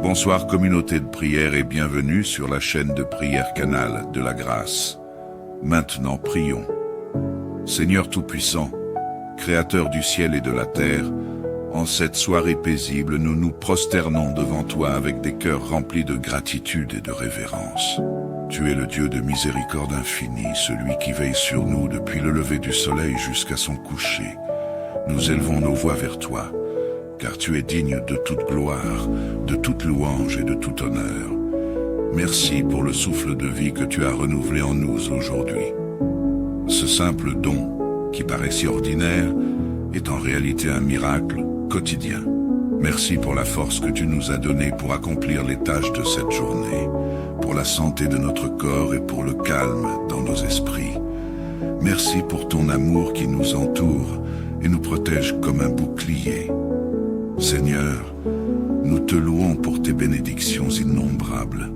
Bonsoir communauté de prière et bienvenue sur la chaîne de prière Canal de la Grâce. Maintenant prions. Seigneur Tout-Puissant, Créateur du ciel et de la terre, en cette soirée paisible, nous nous prosternons devant toi avec des cœurs remplis de gratitude et de révérence. Tu es le Dieu de miséricorde infinie, celui qui veille sur nous depuis le lever du soleil jusqu'à son coucher. Nous élevons nos voix vers toi, car tu es digne de toute gloire, de toute louange et de tout honneur. Merci pour le souffle de vie que tu as renouvelé en nous aujourd'hui. Ce simple don, qui paraît si ordinaire, est en réalité un miracle quotidien. Merci pour la force que tu nous as donnée pour accomplir les tâches de cette journée, pour la santé de notre corps et pour le calme dans nos esprits. Merci pour ton amour qui nous entoure et nous protège comme un bouclier. Seigneur, nous te louons pour tes bénédictions innombrables.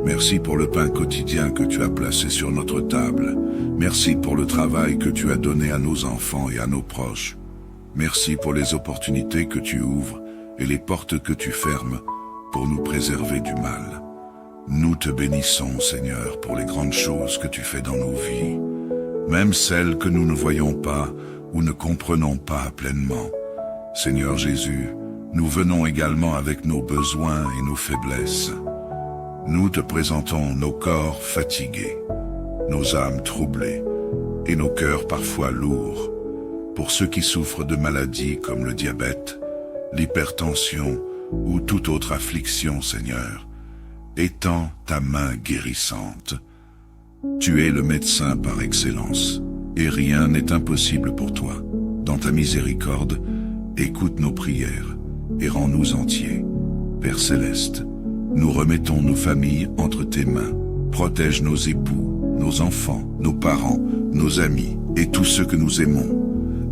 Merci pour le pain quotidien que tu as placé sur notre table. Merci pour le travail que tu as donné à nos enfants et à nos proches. Merci pour les opportunités que tu ouvres et les portes que tu fermes pour nous préserver du mal. Nous te bénissons, Seigneur, pour les grandes choses que tu fais dans nos vies, même celles que nous ne voyons pas ou ne comprenons pas pleinement. Seigneur Jésus, nous venons également avec nos besoins et nos faiblesses. Nous te présentons nos corps fatigués, nos âmes troublées et nos cœurs parfois lourds. Pour ceux qui souffrent de maladies comme le diabète, l'hypertension ou toute autre affliction, Seigneur, étends ta main guérissante. Tu es le médecin par excellence, et rien n'est impossible pour toi. Dans ta miséricorde, écoute nos prières et rends-nous entiers. Père Céleste, nous remettons nos familles entre tes mains. Protège nos époux, nos enfants, nos parents, nos amis et tous ceux que nous aimons.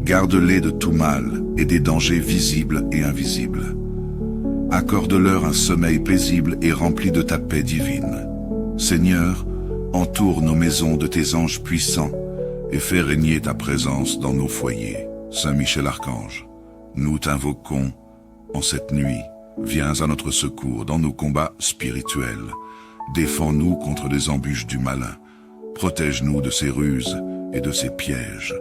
Garde-les de tout mal et des dangers visibles et invisibles. Accorde-leur un sommeil paisible et rempli de ta paix divine. Seigneur, entoure nos maisons de tes anges puissants et fais régner ta présence dans nos foyers. Saint Michel Archange, nous t'invoquons en cette nuit. Viens à notre secours dans nos combats spirituels. Défends-nous contre les embûches du malin. Protège-nous de ses ruses et de ses pièges.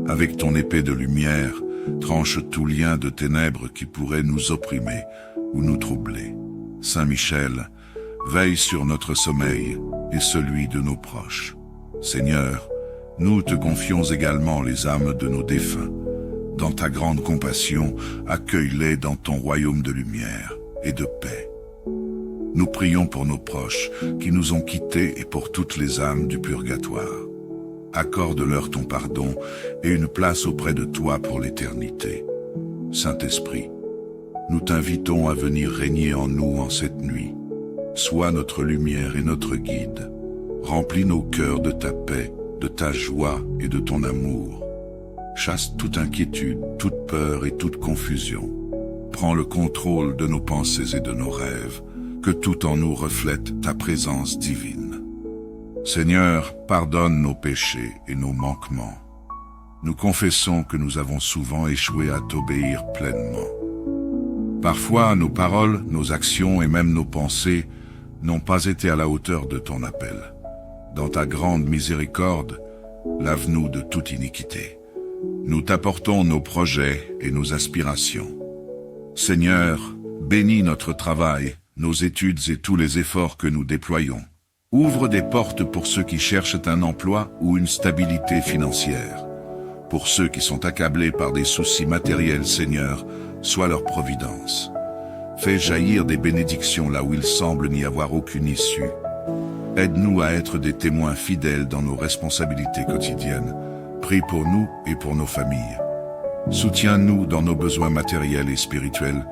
Avec ton épée de lumière, tranche tout lien de ténèbres qui pourrait nous opprimer ou nous troubler. Saint Michel, veille sur notre sommeil et celui de nos proches. Seigneur, nous te confions également les âmes de nos défunts. Dans ta grande compassion, accueille-les dans ton royaume de lumière et de paix. Nous prions pour nos proches qui nous ont quittés et pour toutes les âmes du purgatoire. Accorde-leur ton pardon et une place auprès de toi pour l'éternité. Saint-Esprit, nous t'invitons à venir régner en nous en cette nuit. Sois notre lumière et notre guide. Remplis nos cœurs de ta paix, de ta joie et de ton amour. Chasse toute inquiétude, toute peur et toute confusion. Prends le contrôle de nos pensées et de nos rêves, que tout en nous reflète ta présence divine. Seigneur, pardonne nos péchés et nos manquements. Nous confessons que nous avons souvent échoué à t'obéir pleinement. Parfois, nos paroles, nos actions et même nos pensées n'ont pas été à la hauteur de ton appel. Dans ta grande miséricorde, lave-nous de toute iniquité. Nous t'apportons nos projets et nos aspirations. Seigneur, bénis notre travail, nos études et tous les efforts que nous déployons. Ouvre des portes pour ceux qui cherchent un emploi ou une stabilité financière. Pour ceux qui sont accablés par des soucis matériels, Seigneur, sois leur providence. Fais jaillir des bénédictions là où il semble n'y avoir aucune issue. Aide-nous à être des témoins fidèles dans nos responsabilités quotidiennes. Prie pour nous et pour nos familles. Soutiens-nous dans nos besoins matériels et spirituels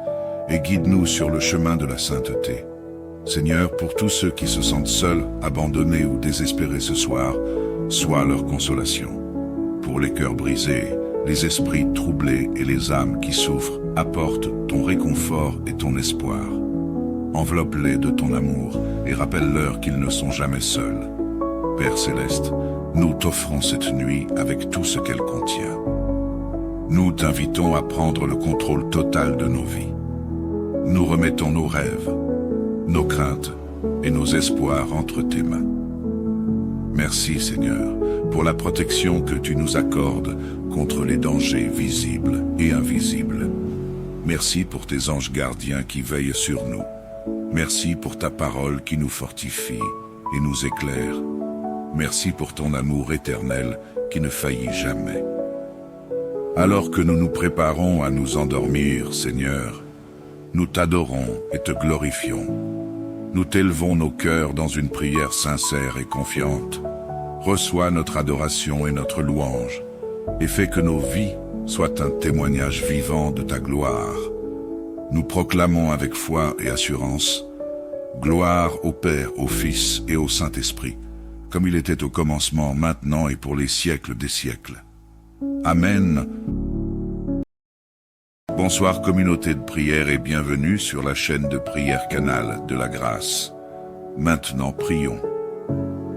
et guide-nous sur le chemin de la sainteté. Seigneur, pour tous ceux qui se sentent seuls, abandonnés ou désespérés ce soir, sois leur consolation. Pour les cœurs brisés, les esprits troublés et les âmes qui souffrent, apporte ton réconfort et ton espoir. Enveloppe-les de ton amour et rappelle-leur qu'ils ne sont jamais seuls. Père Céleste, nous t'offrons cette nuit avec tout ce qu'elle contient. Nous t'invitons à prendre le contrôle total de nos vies. nous remettons nos rêves, nos craintes et nos espoirs entre tes mains. Merci Seigneur pour la protection que tu nous accordes contre les dangers visibles et invisibles. Merci pour tes anges gardiens qui veillent sur nous. Merci pour ta parole qui nous fortifie et nous éclaire. Merci pour ton amour éternel qui ne faillit jamais. Alors que nous nous préparons à nous endormir, Seigneur, nous t'adorons et te glorifions. Nous t'élevons nos cœurs dans une prière sincère et confiante. Reçois notre adoration et notre louange, et fais que nos vies soient un témoignage vivant de ta gloire. Nous proclamons avec foi et assurance, gloire au Père, au Fils et au Saint-Esprit, comme il était au commencement, maintenant et pour les siècles des siècles. Amen. Bonsoir communauté de prière et bienvenue sur la chaîne de prière Canal de la Grâce. Maintenant prions.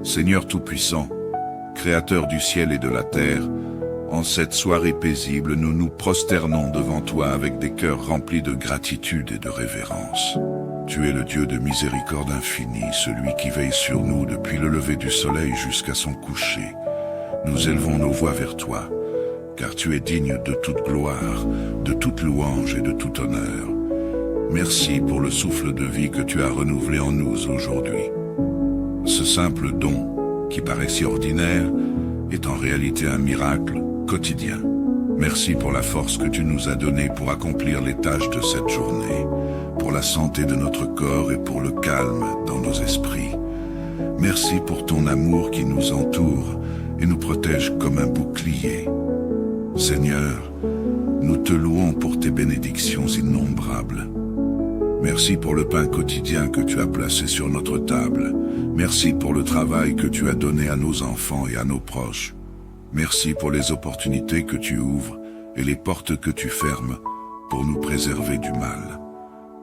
Seigneur Tout-Puissant, Créateur du ciel et de la terre, en cette soirée paisible, nous nous prosternons devant toi avec des cœurs remplis de gratitude et de révérence. Tu es le Dieu de miséricorde infinie, celui qui veille sur nous depuis le lever du soleil jusqu'à son coucher. Nous élevons nos voix vers toi, car tu es digne de toute gloire, de toute louange et de tout honneur. Merci pour le souffle de vie que tu as renouvelé en nous aujourd'hui. Ce simple don, qui paraît si ordinaire, est en réalité un miracle quotidien. Merci pour la force que tu nous as donnée pour accomplir les tâches de cette journée, pour la santé de notre corps et pour le calme dans nos esprits. Merci pour ton amour qui nous entoure et nous protège comme un bouclier. Seigneur, nous te louons pour tes bénédictions innombrables. Merci pour le pain quotidien que tu as placé sur notre table. Merci pour le travail que tu as donné à nos enfants et à nos proches. Merci pour les opportunités que tu ouvres et les portes que tu fermes pour nous préserver du mal.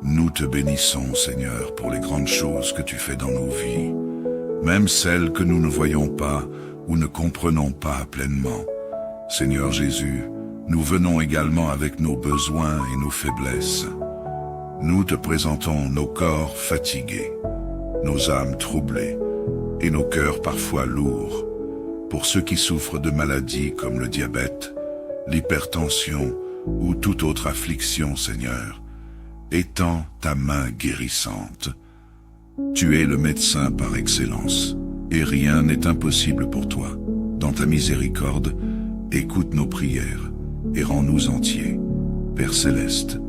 Nous te bénissons, Seigneur, pour les grandes choses que tu fais dans nos vies, même celles que nous ne voyons pas ou ne comprenons pas pleinement. Seigneur Jésus, nous venons également avec nos besoins et nos faiblesses. Nous te présentons nos corps fatigués, nos âmes troublées et nos cœurs parfois lourds. Pour ceux qui souffrent de maladies comme le diabète, l'hypertension ou toute autre affliction, Seigneur, étends ta main guérissante. Tu es le médecin par excellence, et rien n'est impossible pour toi. Dans ta miséricorde, écoute nos prières et rends-nous entiers. Père Céleste,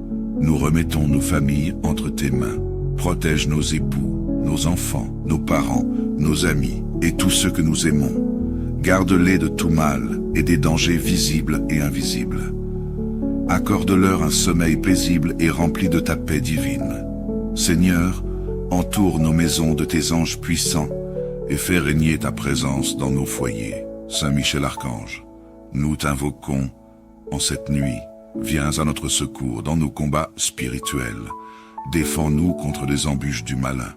nous remettons nos familles entre tes mains. Protège nos époux, nos enfants, nos parents, nos amis et tous ceux que nous aimons. Garde-les de tout mal et des dangers visibles et invisibles. Accorde-leur un sommeil paisible et rempli de ta paix divine. Seigneur, entoure nos maisons de tes anges puissants et fais régner ta présence dans nos foyers. Saint Michel Archange, nous t'invoquons en cette nuit. Viens à notre secours dans nos combats spirituels. Défends-nous contre les embûches du malin.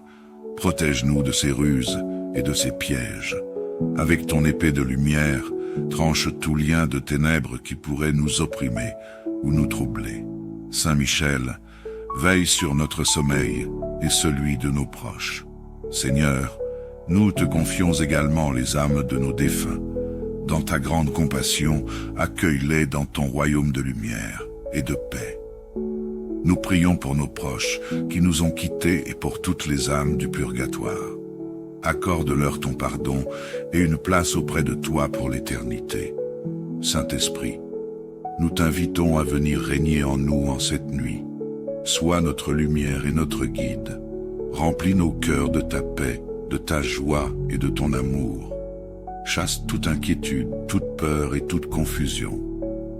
Protège-nous de ses ruses et de ses pièges. Avec ton épée de lumière, tranche tout lien de ténèbres qui pourrait nous opprimer ou nous troubler. Saint Michel, veille sur notre sommeil et celui de nos proches. Seigneur, nous te confions également les âmes de nos défunts. Dans ta grande compassion, accueille-les dans ton royaume de lumière et de paix. Nous prions pour nos proches qui nous ont quittés et pour toutes les âmes du purgatoire. Accorde-leur ton pardon et une place auprès de toi pour l'éternité. Saint-Esprit, nous t'invitons à venir régner en nous en cette nuit. Sois notre lumière et notre guide. Remplis nos cœurs de ta paix, de ta joie et de ton amour. Chasse toute inquiétude, toute peur et toute confusion.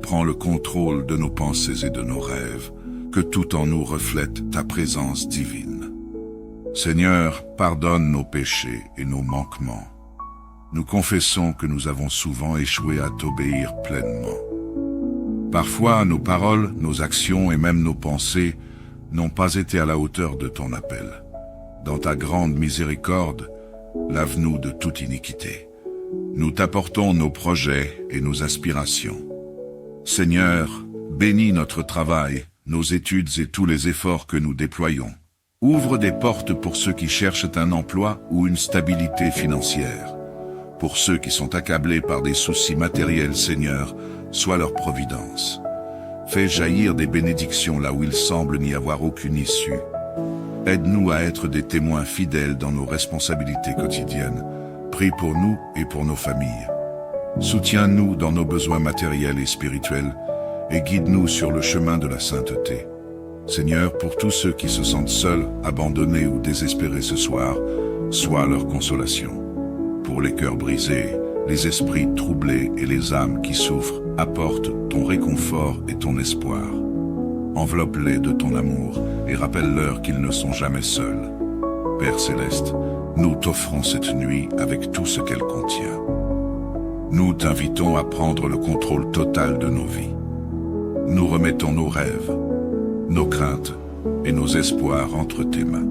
Prends le contrôle de nos pensées et de nos rêves, que tout en nous reflète ta présence divine. Seigneur, pardonne nos péchés et nos manquements. Nous confessons que nous avons souvent échoué à t'obéir pleinement. Parfois, nos paroles, nos actions et même nos pensées n'ont pas été à la hauteur de ton appel. Dans ta grande miséricorde, lave-nous de toute iniquité. Nous t'apportons nos projets et nos aspirations. Seigneur, bénis notre travail, nos études et tous les efforts que nous déployons. Ouvre des portes pour ceux qui cherchent un emploi ou une stabilité financière. Pour ceux qui sont accablés par des soucis matériels, Seigneur, sois leur providence. Fais jaillir des bénédictions là où il semble n'y avoir aucune issue. Aide-nous à être des témoins fidèles dans nos responsabilités quotidiennes. Prie pour nous et pour nos familles. Soutiens-nous dans nos besoins matériels et spirituels et guide-nous sur le chemin de la sainteté. Seigneur, pour tous ceux qui se sentent seuls, abandonnés ou désespérés ce soir, sois leur consolation. Pour les cœurs brisés, les esprits troublés et les âmes qui souffrent, apporte ton réconfort et ton espoir. Enveloppe-les de ton amour et rappelle-leur qu'ils ne sont jamais seuls. Père Céleste, nous t'offrons cette nuit avec tout ce qu'elle contient. Nous t'invitons à prendre le contrôle total de nos vies. Nous remettons nos rêves, nos craintes et nos espoirs entre tes mains.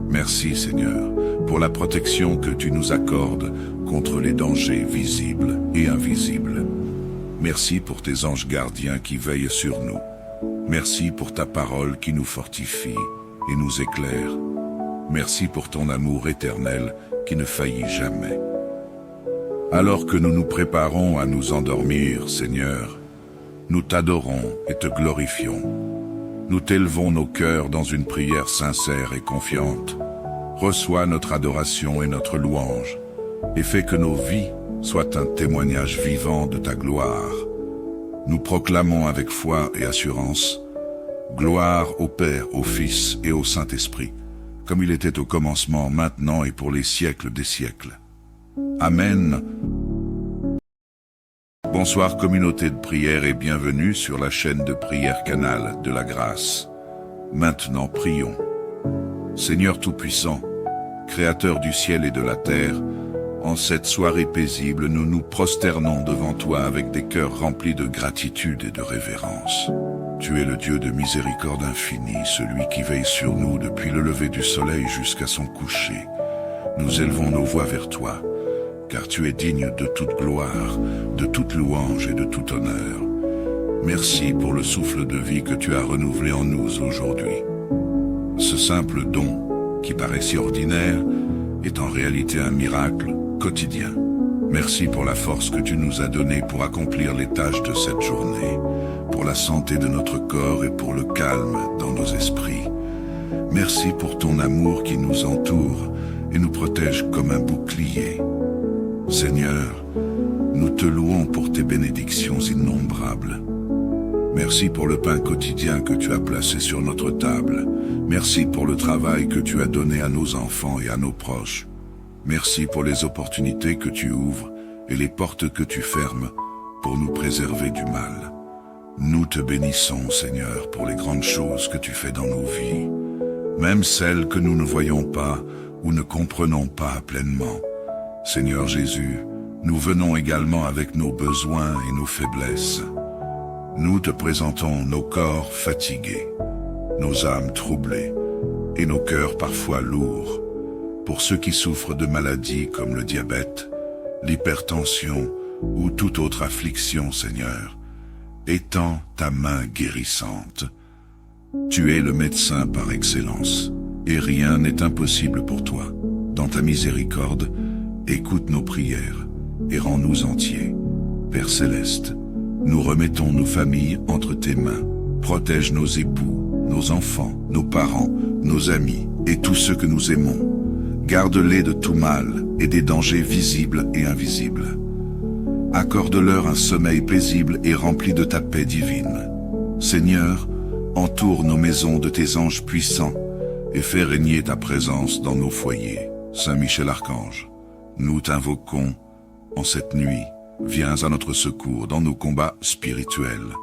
Merci Seigneur pour la protection que tu nous accordes contre les dangers visibles et invisibles. Merci pour tes anges gardiens qui veillent sur nous. Merci pour ta parole qui nous fortifie et nous éclaire. Merci pour ton amour éternel qui ne faillit jamais. Alors que nous nous préparons à nous endormir, Seigneur, nous t'adorons et te glorifions. Nous t'élevons nos cœurs dans une prière sincère et confiante. Reçois notre adoration et notre louange, et fais que nos vies soient un témoignage vivant de ta gloire. Nous proclamons avec foi et assurance, gloire au Père, au Fils et au Saint-Esprit, comme il était au commencement, maintenant et pour les siècles des siècles. Amen. Bonsoir communauté de prière et bienvenue sur la chaîne de prière Canal de la Grâce. Maintenant prions. Seigneur Tout-Puissant, Créateur du ciel et de la terre, en cette soirée paisible, nous nous prosternons devant toi avec des cœurs remplis de gratitude et de révérence. Tu es le Dieu de miséricorde infinie, celui qui veille sur nous depuis le lever du soleil jusqu'à son coucher. Nous élevons nos voix vers toi, car tu es digne de toute gloire, de toute louange et de tout honneur. Merci pour le souffle de vie que tu as renouvelé en nous aujourd'hui. Ce simple don, qui paraît si ordinaire, est en réalité un miracle quotidien. Merci pour la force que tu nous as donnée pour accomplir les tâches de cette journée, pour la santé de notre corps et pour le calme dans nos esprits. Merci pour ton amour qui nous entoure et nous protège comme un bouclier. Seigneur, nous te louons pour tes bénédictions innombrables. Merci pour le pain quotidien que tu as placé sur notre table. Merci pour le travail que tu as donné à nos enfants et à nos proches. Merci pour les opportunités que tu ouvres et les portes que tu fermes pour nous préserver du mal. Nous te bénissons, Seigneur, pour les grandes choses que tu fais dans nos vies, même celles que nous ne voyons pas ou ne comprenons pas pleinement. Seigneur Jésus, nous venons également avec nos besoins et nos faiblesses. Nous te présentons nos corps fatigués, nos âmes troublées et nos cœurs parfois lourds. Pour ceux qui souffrent de maladies comme le diabète, l'hypertension ou toute autre affliction, Seigneur, étends ta main guérissante. Tu es le médecin par excellence, et rien n'est impossible pour toi. Dans ta miséricorde, écoute nos prières et rends-nous entiers. Père Céleste, nous remettons nos familles entre tes mains. Protège nos époux, nos enfants, nos parents, nos amis et tous ceux que nous aimons. Garde-les de tout mal et des dangers visibles et invisibles. Accorde-leur un sommeil paisible et rempli de ta paix divine. Seigneur, entoure nos maisons de tes anges puissants et fais régner ta présence dans nos foyers. Saint Michel Archange, nous t'invoquons en cette nuit. Viens à notre secours dans nos combats spirituels.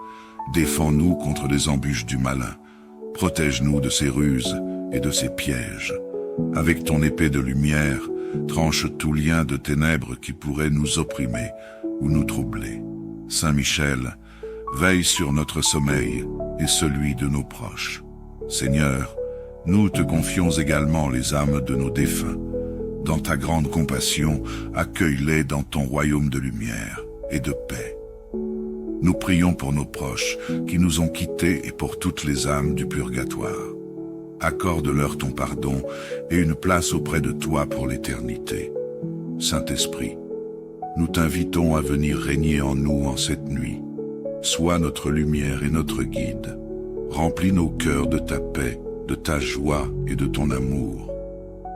Défends-nous contre les embûches du malin. Protège-nous de ses ruses et de ses pièges. Avec ton épée de lumière, tranche tout lien de ténèbres qui pourrait nous opprimer ou nous troubler. Saint Michel, veille sur notre sommeil et celui de nos proches. Seigneur, nous te confions également les âmes de nos défunts. Dans ta grande compassion, accueille-les dans ton royaume de lumière et de paix. Nous prions pour nos proches qui nous ont quittés et pour toutes les âmes du purgatoire. Accorde-leur ton pardon et une place auprès de toi pour l'éternité. Saint-Esprit, nous t'invitons à venir régner en nous en cette nuit. Sois notre lumière et notre guide. Remplis nos cœurs de ta paix, de ta joie et de ton amour.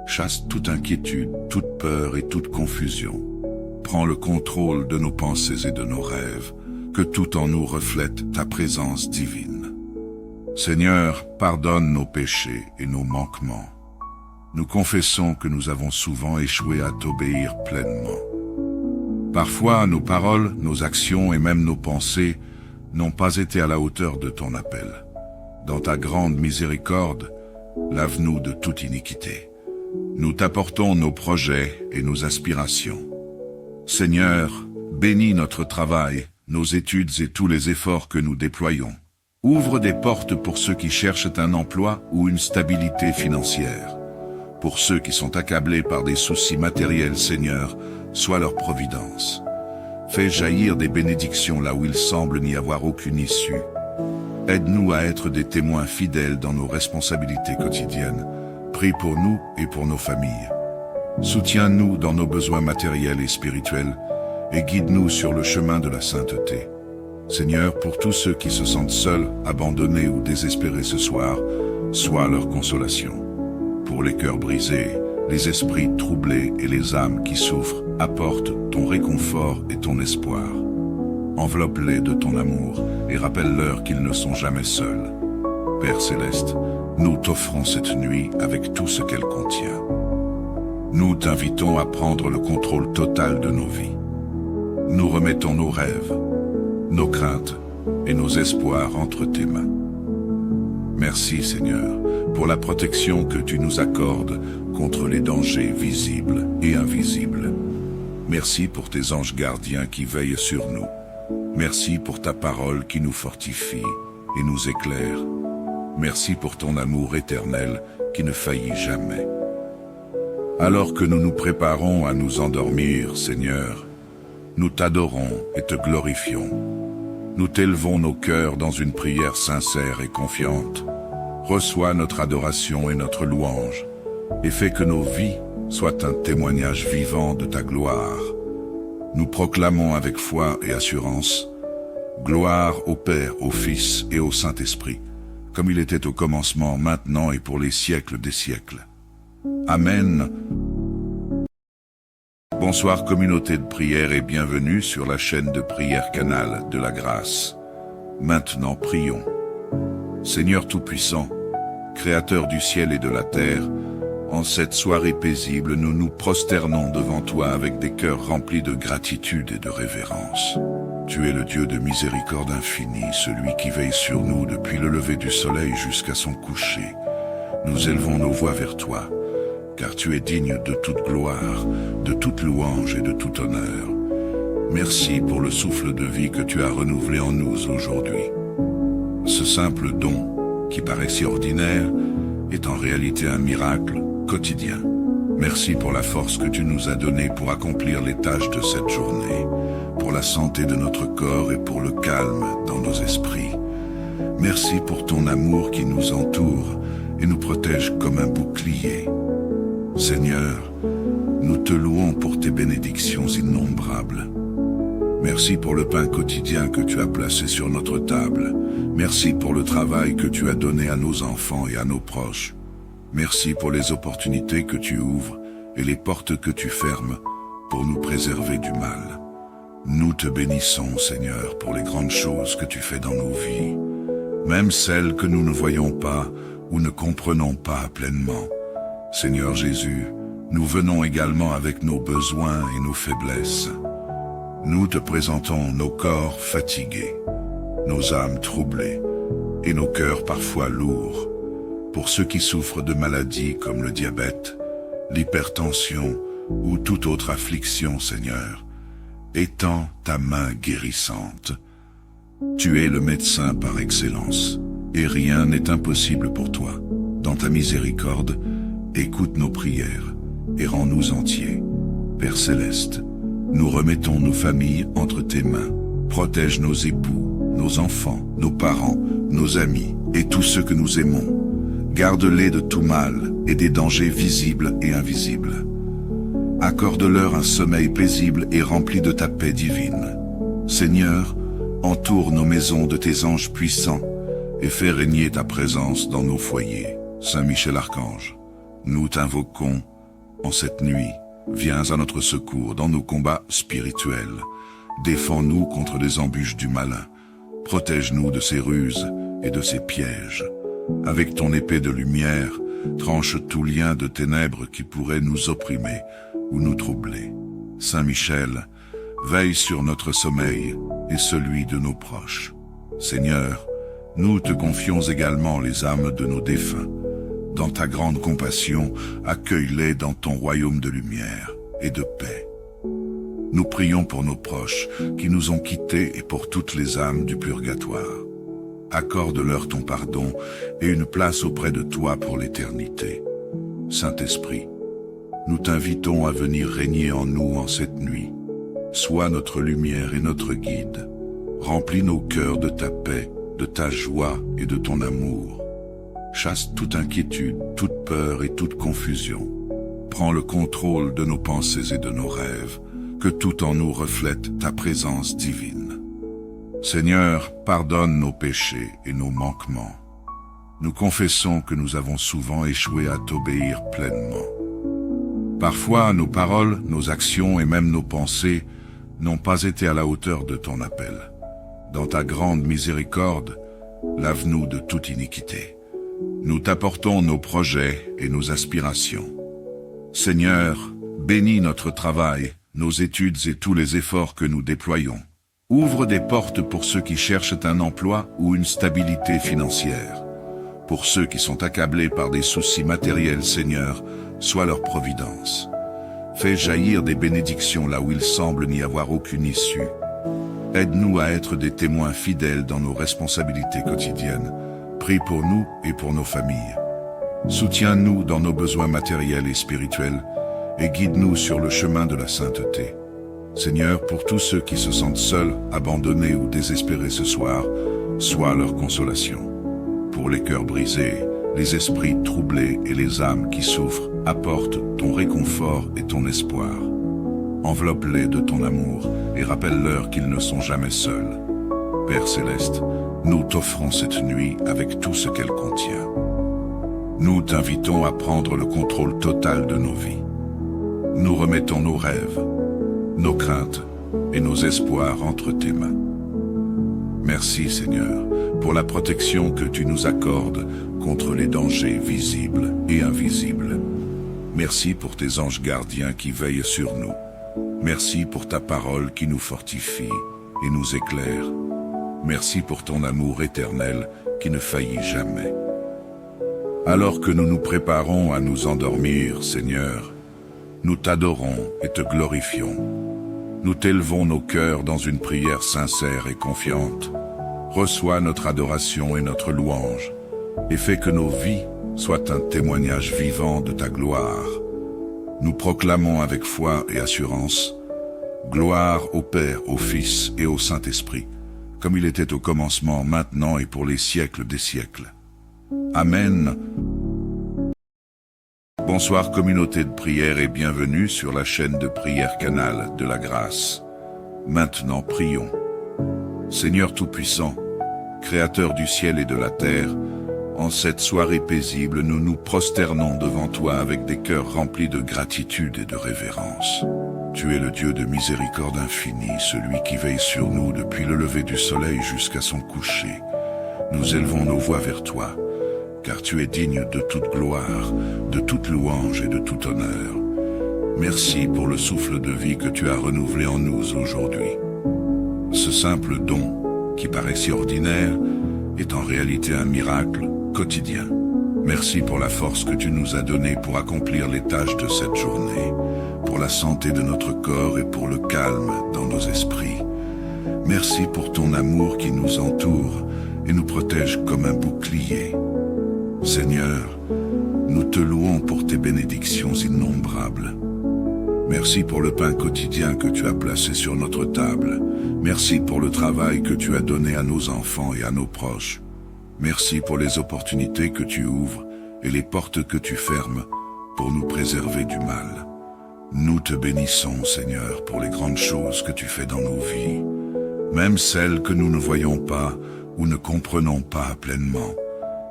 Chasse toute inquiétude, toute peur et toute confusion. Prends le contrôle de nos pensées et de nos rêves, que tout en nous reflète ta présence divine. Seigneur, pardonne nos péchés et nos manquements. Nous confessons que nous avons souvent échoué à t'obéir pleinement. Parfois, nos paroles, nos actions et même nos pensées n'ont pas été à la hauteur de ton appel. Dans ta grande miséricorde, lave-nous de toute iniquité. Nous t'apportons nos projets et nos aspirations. Seigneur, bénis notre travail, nos études et tous les efforts que nous déployons. Ouvre des portes pour ceux qui cherchent un emploi ou une stabilité financière. Pour ceux qui sont accablés par des soucis matériels, Seigneur, sois leur providence. Fais jaillir des bénédictions là où il semble n'y avoir aucune issue. Aide-nous à être des témoins fidèles dans nos responsabilités quotidiennes. Prie pour nous et pour nos familles. Soutiens-nous dans nos besoins matériels et spirituels et guide-nous sur le chemin de la sainteté. Seigneur, pour tous ceux qui se sentent seuls, abandonnés ou désespérés ce soir, sois leur consolation. Pour les cœurs brisés, les esprits troublés et les âmes qui souffrent, apporte ton réconfort et ton espoir. Enveloppe-les de ton amour et rappelle-leur qu'ils ne sont jamais seuls. Père Céleste, nous t'offrons cette nuit avec tout ce qu'elle contient. Nous t'invitons à prendre le contrôle total de nos vies. Nous remettons nos rêves, nos craintes et nos espoirs entre tes mains. Merci Seigneur pour la protection que tu nous accordes contre les dangers visibles et invisibles. Merci pour tes anges gardiens qui veillent sur nous. Merci pour ta parole qui nous fortifie et nous éclaire. Merci pour ton amour éternel qui ne faillit jamais. Alors que nous nous préparons à nous endormir, Seigneur, nous t'adorons et te glorifions. Nous t'élevons nos cœurs dans une prière sincère et confiante. Reçois notre adoration et notre louange, et fais que nos vies soient un témoignage vivant de ta gloire. Nous proclamons avec foi et assurance, gloire au Père, au Fils et au Saint-Esprit, comme il était au commencement, maintenant et pour les siècles des siècles. Amen. Bonsoir communauté de prière et bienvenue sur la chaîne de prière Canal de la Grâce. Maintenant prions. Seigneur Tout-Puissant, Créateur du ciel et de la terre, en cette soirée paisible, nous nous prosternons devant toi avec des cœurs remplis de gratitude et de révérence. Tu es le Dieu de miséricorde infinie, celui qui veille sur nous depuis le lever du soleil jusqu'à son coucher. Nous élevons nos voix vers toi, car tu es digne de toute gloire, de toute louange et de tout honneur. Merci pour le souffle de vie que tu as renouvelé en nous aujourd'hui. Ce simple don, qui paraît si ordinaire, est en réalité un miracle quotidien. Merci pour la force que tu nous as donnée pour accomplir les tâches de cette journée, pour la santé de notre corps et pour le calme dans nos esprits. Merci pour ton amour qui nous entoure et nous protège comme un bouclier. Seigneur, nous te louons pour tes bénédictions innombrables. Merci pour le pain quotidien que tu as placé sur notre table. Merci pour le travail que tu as donné à nos enfants et à nos proches. Merci pour les opportunités que tu ouvres et les portes que tu fermes pour nous préserver du mal. Nous te bénissons, Seigneur, pour les grandes choses que tu fais dans nos vies, même celles que nous ne voyons pas ou ne comprenons pas pleinement. Seigneur Jésus, nous venons également avec nos besoins et nos faiblesses. Nous te présentons nos corps fatigués, nos âmes troublées et nos cœurs parfois lourds. Pour ceux qui souffrent de maladies comme le diabète, l'hypertension ou toute autre affliction, Seigneur, étends ta main guérissante. Tu es le médecin par excellence, et rien n'est impossible pour toi. Dans ta miséricorde, écoute nos prières et rends-nous entiers. Père Céleste, nous remettons nos familles entre tes mains. Protège nos époux, nos enfants, nos parents, nos amis et tous ceux que nous aimons. Garde-les de tout mal et des dangers visibles et invisibles. Accorde-leur un sommeil paisible et rempli de ta paix divine. Seigneur, entoure nos maisons de tes anges puissants et fais régner ta présence dans nos foyers. Saint Michel Archange, nous t'invoquons en cette nuit. Viens à notre secours dans nos combats spirituels. Défends-nous contre les embûches du malin. Protège-nous de ses ruses et de ses pièges. Avec ton épée de lumière, tranche tout lien de ténèbres qui pourrait nous opprimer ou nous troubler. Saint Michel, veille sur notre sommeil et celui de nos proches. Seigneur, nous te confions également les âmes de nos défunts. Dans ta grande compassion, accueille-les dans ton royaume de lumière et de paix. Nous prions pour nos proches qui nous ont quittés et pour toutes les âmes du purgatoire. Accorde-leur ton pardon et une place auprès de toi pour l'éternité. Saint-Esprit, nous t'invitons à venir régner en nous en cette nuit. Sois notre lumière et notre guide. Remplis nos cœurs de ta paix, de ta joie et de ton amour. Chasse toute inquiétude, toute peur et toute confusion. Prends le contrôle de nos pensées et de nos rêves, que tout en nous reflète ta présence divine. Seigneur, pardonne nos péchés et nos manquements. Nous confessons que nous avons souvent échoué à t'obéir pleinement. Parfois, nos paroles, nos actions et même nos pensées n'ont pas été à la hauteur de ton appel. Dans ta grande miséricorde, lave-nous de toute iniquité. Nous t'apportons nos projets et nos aspirations. Seigneur, bénis notre travail, nos études et tous les efforts que nous déployons. Ouvre des portes pour ceux qui cherchent un emploi ou une stabilité financière. Pour ceux qui sont accablés par des soucis matériels, Seigneur, sois leur providence. Fais jaillir des bénédictions là où il semble n'y avoir aucune issue. Aide-nous à être des témoins fidèles dans nos responsabilités quotidiennes. Prie pour nous et pour nos familles. Soutiens-nous dans nos besoins matériels et spirituels et guide-nous sur le chemin de la sainteté. Seigneur, pour tous ceux qui se sentent seuls, abandonnés ou désespérés ce soir, sois leur consolation. Pour les cœurs brisés, les esprits troublés et les âmes qui souffrent, apporte ton réconfort et ton espoir. Enveloppe-les de ton amour et rappelle-leur qu'ils ne sont jamais seuls. Père Céleste, nous t'offrons cette nuit avec tout ce qu'elle contient. Nous t'invitons à prendre le contrôle total de nos vies. Nous remettons nos rêves, nos craintes et nos espoirs entre tes mains. Merci Seigneur pour la protection que tu nous accordes contre les dangers visibles et invisibles. Merci pour tes anges gardiens qui veillent sur nous. Merci pour ta parole qui nous fortifie et nous éclaire. Merci pour ton amour éternel qui ne faillit jamais. Alors que nous nous préparons à nous endormir, Seigneur, nous t'adorons et te glorifions. Nous t'élevons nos cœurs dans une prière sincère et confiante. Reçois notre adoration et notre louange, et fais que nos vies soient un témoignage vivant de ta gloire. Nous proclamons avec foi et assurance, gloire au Père, au Fils et au Saint-Esprit, comme il était au commencement, maintenant et pour les siècles des siècles. Amen. Bonsoir communauté de prière et bienvenue sur la chaîne de prière Canal de la Grâce. Maintenant prions. Seigneur Tout-Puissant, Créateur du ciel et de la terre, en cette soirée paisible, nous nous prosternons devant toi avec des cœurs remplis de gratitude et de révérence. Tu es le Dieu de miséricorde infinie, celui qui veille sur nous depuis le lever du soleil jusqu'à son coucher. Nous élevons nos voix vers toi, car tu es digne de toute gloire, de toute louange et de tout honneur. Merci pour le souffle de vie que tu as renouvelé en nous aujourd'hui. Ce simple don, qui paraît si ordinaire, est en réalité un miracle quotidien. Merci pour la force que tu nous as donnée pour accomplir les tâches de cette journée, pour la santé de notre corps et pour le calme dans nos esprits. Merci pour ton amour qui nous entoure et nous protège comme un bouclier. Seigneur, nous te louons pour tes bénédictions innombrables. Merci pour le pain quotidien que tu as placé sur notre table. Merci pour le travail que tu as donné à nos enfants et à nos proches. Merci pour les opportunités que tu ouvres et les portes que tu fermes pour nous préserver du mal. Nous te bénissons, Seigneur, pour les grandes choses que tu fais dans nos vies, même celles que nous ne voyons pas ou ne comprenons pas pleinement.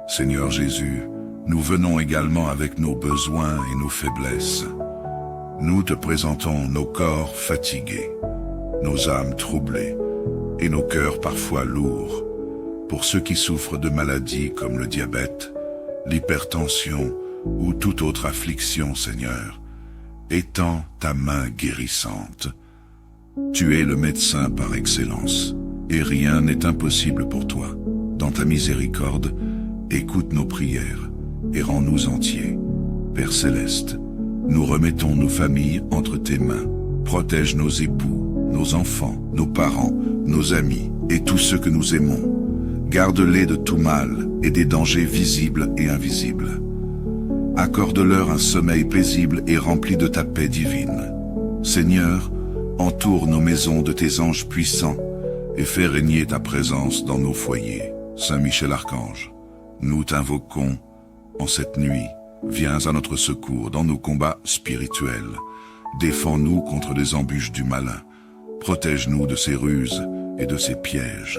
Seigneur Jésus, nous venons également avec nos besoins et nos faiblesses. Nous te présentons nos corps fatigués, nos âmes troublées et nos cœurs parfois lourds. Pour ceux qui souffrent de maladies comme le diabète, l'hypertension ou toute autre affliction, Seigneur, étends ta main guérissante. Tu es le médecin par excellence, et rien n'est impossible pour toi. Dans ta miséricorde, écoute nos prières et rends-nous entiers. Père céleste, nous remettons nos familles entre tes mains. Protège nos époux, nos enfants, nos parents, nos amis et tous ceux que nous aimons. Garde-les de tout mal et des dangers visibles et invisibles. Accorde-leur un sommeil paisible et rempli de ta paix divine. Seigneur, entoure nos maisons de tes anges puissants et fais régner ta présence dans nos foyers. Saint Michel Archange, nous t'invoquons en cette nuit. Viens à notre secours dans nos combats spirituels. Défends-nous contre les embûches du malin. Protège-nous de ses ruses et de ses pièges.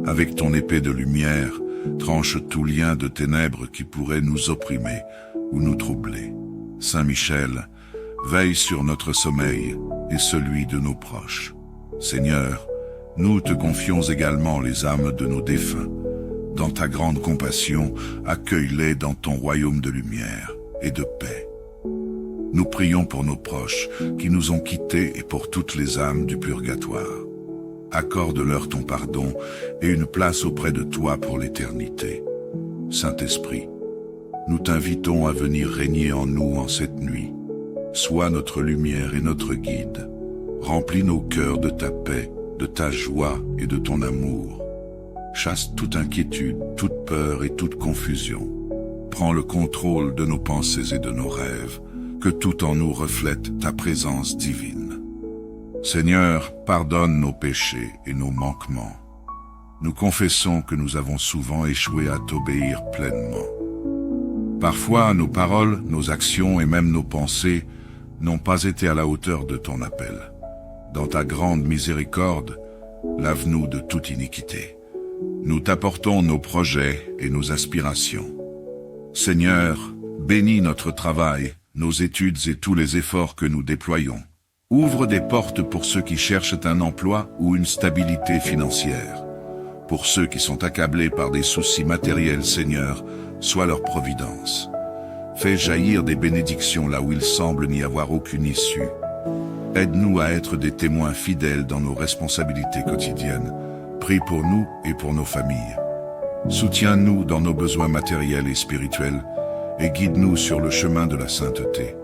Avec ton épée de lumière, tranche tout lien de ténèbres qui pourrait nous opprimer ou nous troubler. Saint Michel, veille sur notre sommeil et celui de nos proches. Seigneur, nous te confions également les âmes de nos défunts. Dans ta grande compassion, accueille-les dans ton royaume de lumière et de paix. Nous prions pour nos proches qui nous ont quittés et pour toutes les âmes du purgatoire. Accorde-leur ton pardon et une place auprès de toi pour l'éternité. Saint-Esprit, nous t'invitons à venir régner en nous en cette nuit. Sois notre lumière et notre guide. Remplis nos cœurs de ta paix, de ta joie et de ton amour. Chasse toute inquiétude, toute peur et toute confusion. Prends le contrôle de nos pensées et de nos rêves, que tout en nous reflète ta présence divine. Seigneur, pardonne nos péchés et nos manquements. Nous confessons que nous avons souvent échoué à t'obéir pleinement. Parfois, nos paroles, nos actions et même nos pensées n'ont pas été à la hauteur de ton appel. Dans ta grande miséricorde, lave-nous de toute iniquité. Nous t'apportons nos projets et nos aspirations. Seigneur, bénis notre travail, nos études et tous les efforts que nous déployons. Ouvre des portes pour ceux qui cherchent un emploi ou une stabilité financière. Pour ceux qui sont accablés par des soucis matériels, Seigneur, sois leur providence. Fais jaillir des bénédictions là où il semble n'y avoir aucune issue. Aide-nous à être des témoins fidèles dans nos responsabilités quotidiennes. Prie pour nous et pour nos familles. Soutiens-nous dans nos besoins matériels et spirituels et guide-nous sur le chemin de la sainteté.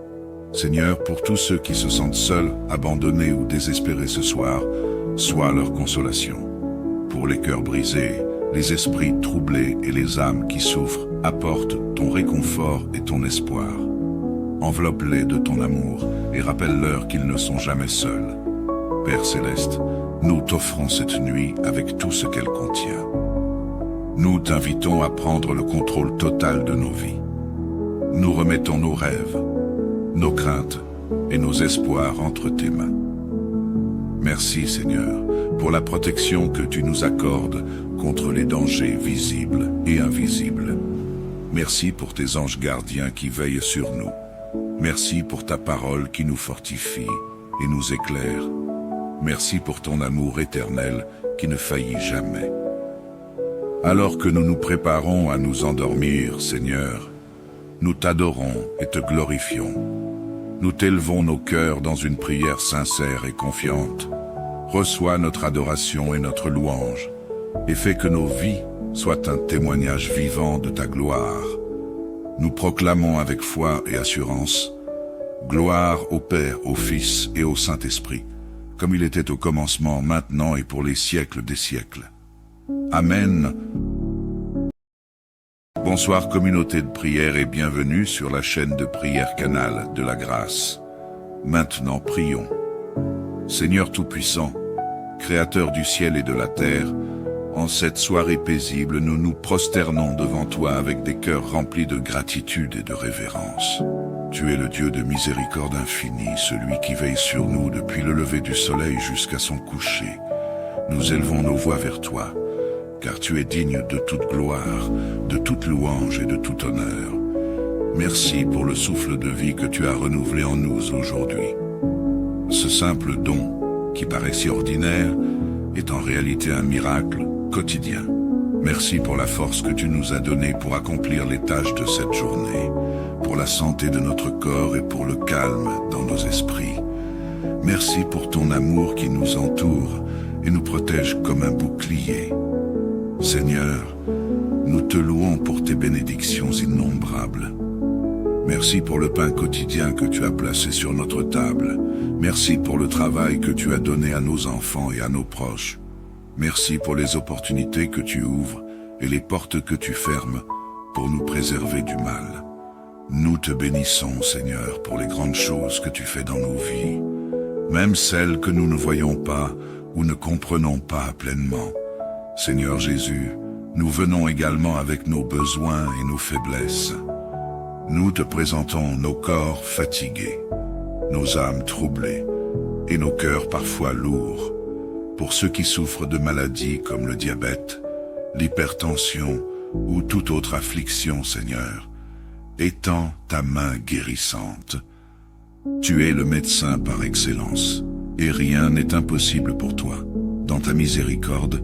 Seigneur, pour tous ceux qui se sentent seuls, abandonnés ou désespérés ce soir, sois leur consolation. Pour les cœurs brisés, les esprits troublés et les âmes qui souffrent, apporte ton réconfort et ton espoir. Enveloppe-les de ton amour et rappelle-leur qu'ils ne sont jamais seuls. Père céleste, nous t'offrons cette nuit avec tout ce qu'elle contient. Nous t'invitons à prendre le contrôle total de nos vies. Nous remettons nos rêves, nos craintes et nos espoirs entre tes mains. Merci Seigneur pour la protection que tu nous accordes contre les dangers visibles et invisibles. Merci pour tes anges gardiens qui veillent sur nous. Merci pour ta parole qui nous fortifie et nous éclaire. Merci pour ton amour éternel qui ne faillit jamais. Alors que nous nous préparons à nous endormir, Seigneur, nous t'adorons et te glorifions. Nous t'élevons nos cœurs dans une prière sincère et confiante. Reçois notre adoration et notre louange, et fais que nos vies soient un témoignage vivant de ta gloire. Nous proclamons avec foi et assurance, gloire au Père, au Fils et au Saint-Esprit, comme il était au commencement, maintenant et pour les siècles des siècles. Amen. Bonsoir communauté de prière et bienvenue sur la chaîne de prière Canal de la Grâce. Maintenant prions. Seigneur Tout-Puissant, Créateur du ciel et de la terre, en cette soirée paisible, nous nous prosternons devant toi avec des cœurs remplis de gratitude et de révérence. Tu es le Dieu de miséricorde infinie, celui qui veille sur nous depuis le lever du soleil jusqu'à son coucher. Nous élevons nos voix vers toi, car tu es digne de toute gloire, de toute louange et de tout honneur. Merci pour le souffle de vie que tu as renouvelé en nous aujourd'hui. Ce simple don, qui paraît si ordinaire, est en réalité un miracle quotidien. Merci pour la force que tu nous as donnée pour accomplir les tâches de cette journée, pour la santé de notre corps et pour le calme dans nos esprits. Merci pour ton amour qui nous entoure et nous protège comme un bouclier. Seigneur, nous te louons pour tes bénédictions innombrables. Merci pour le pain quotidien que tu as placé sur notre table. Merci pour le travail que tu as donné à nos enfants et à nos proches. Merci pour les opportunités que tu ouvres et les portes que tu fermes pour nous préserver du mal. Nous te bénissons, Seigneur, pour les grandes choses que tu fais dans nos vies, même celles que nous ne voyons pas ou ne comprenons pas pleinement. Seigneur Jésus, nous venons également avec nos besoins et nos faiblesses. Nous te présentons nos corps fatigués, nos âmes troublées et nos cœurs parfois lourds. Pour ceux qui souffrent de maladies comme le diabète, l'hypertension ou toute autre affliction, Seigneur, étends ta main guérissante. Tu es le médecin par excellence, et rien n'est impossible pour toi. Dans ta miséricorde,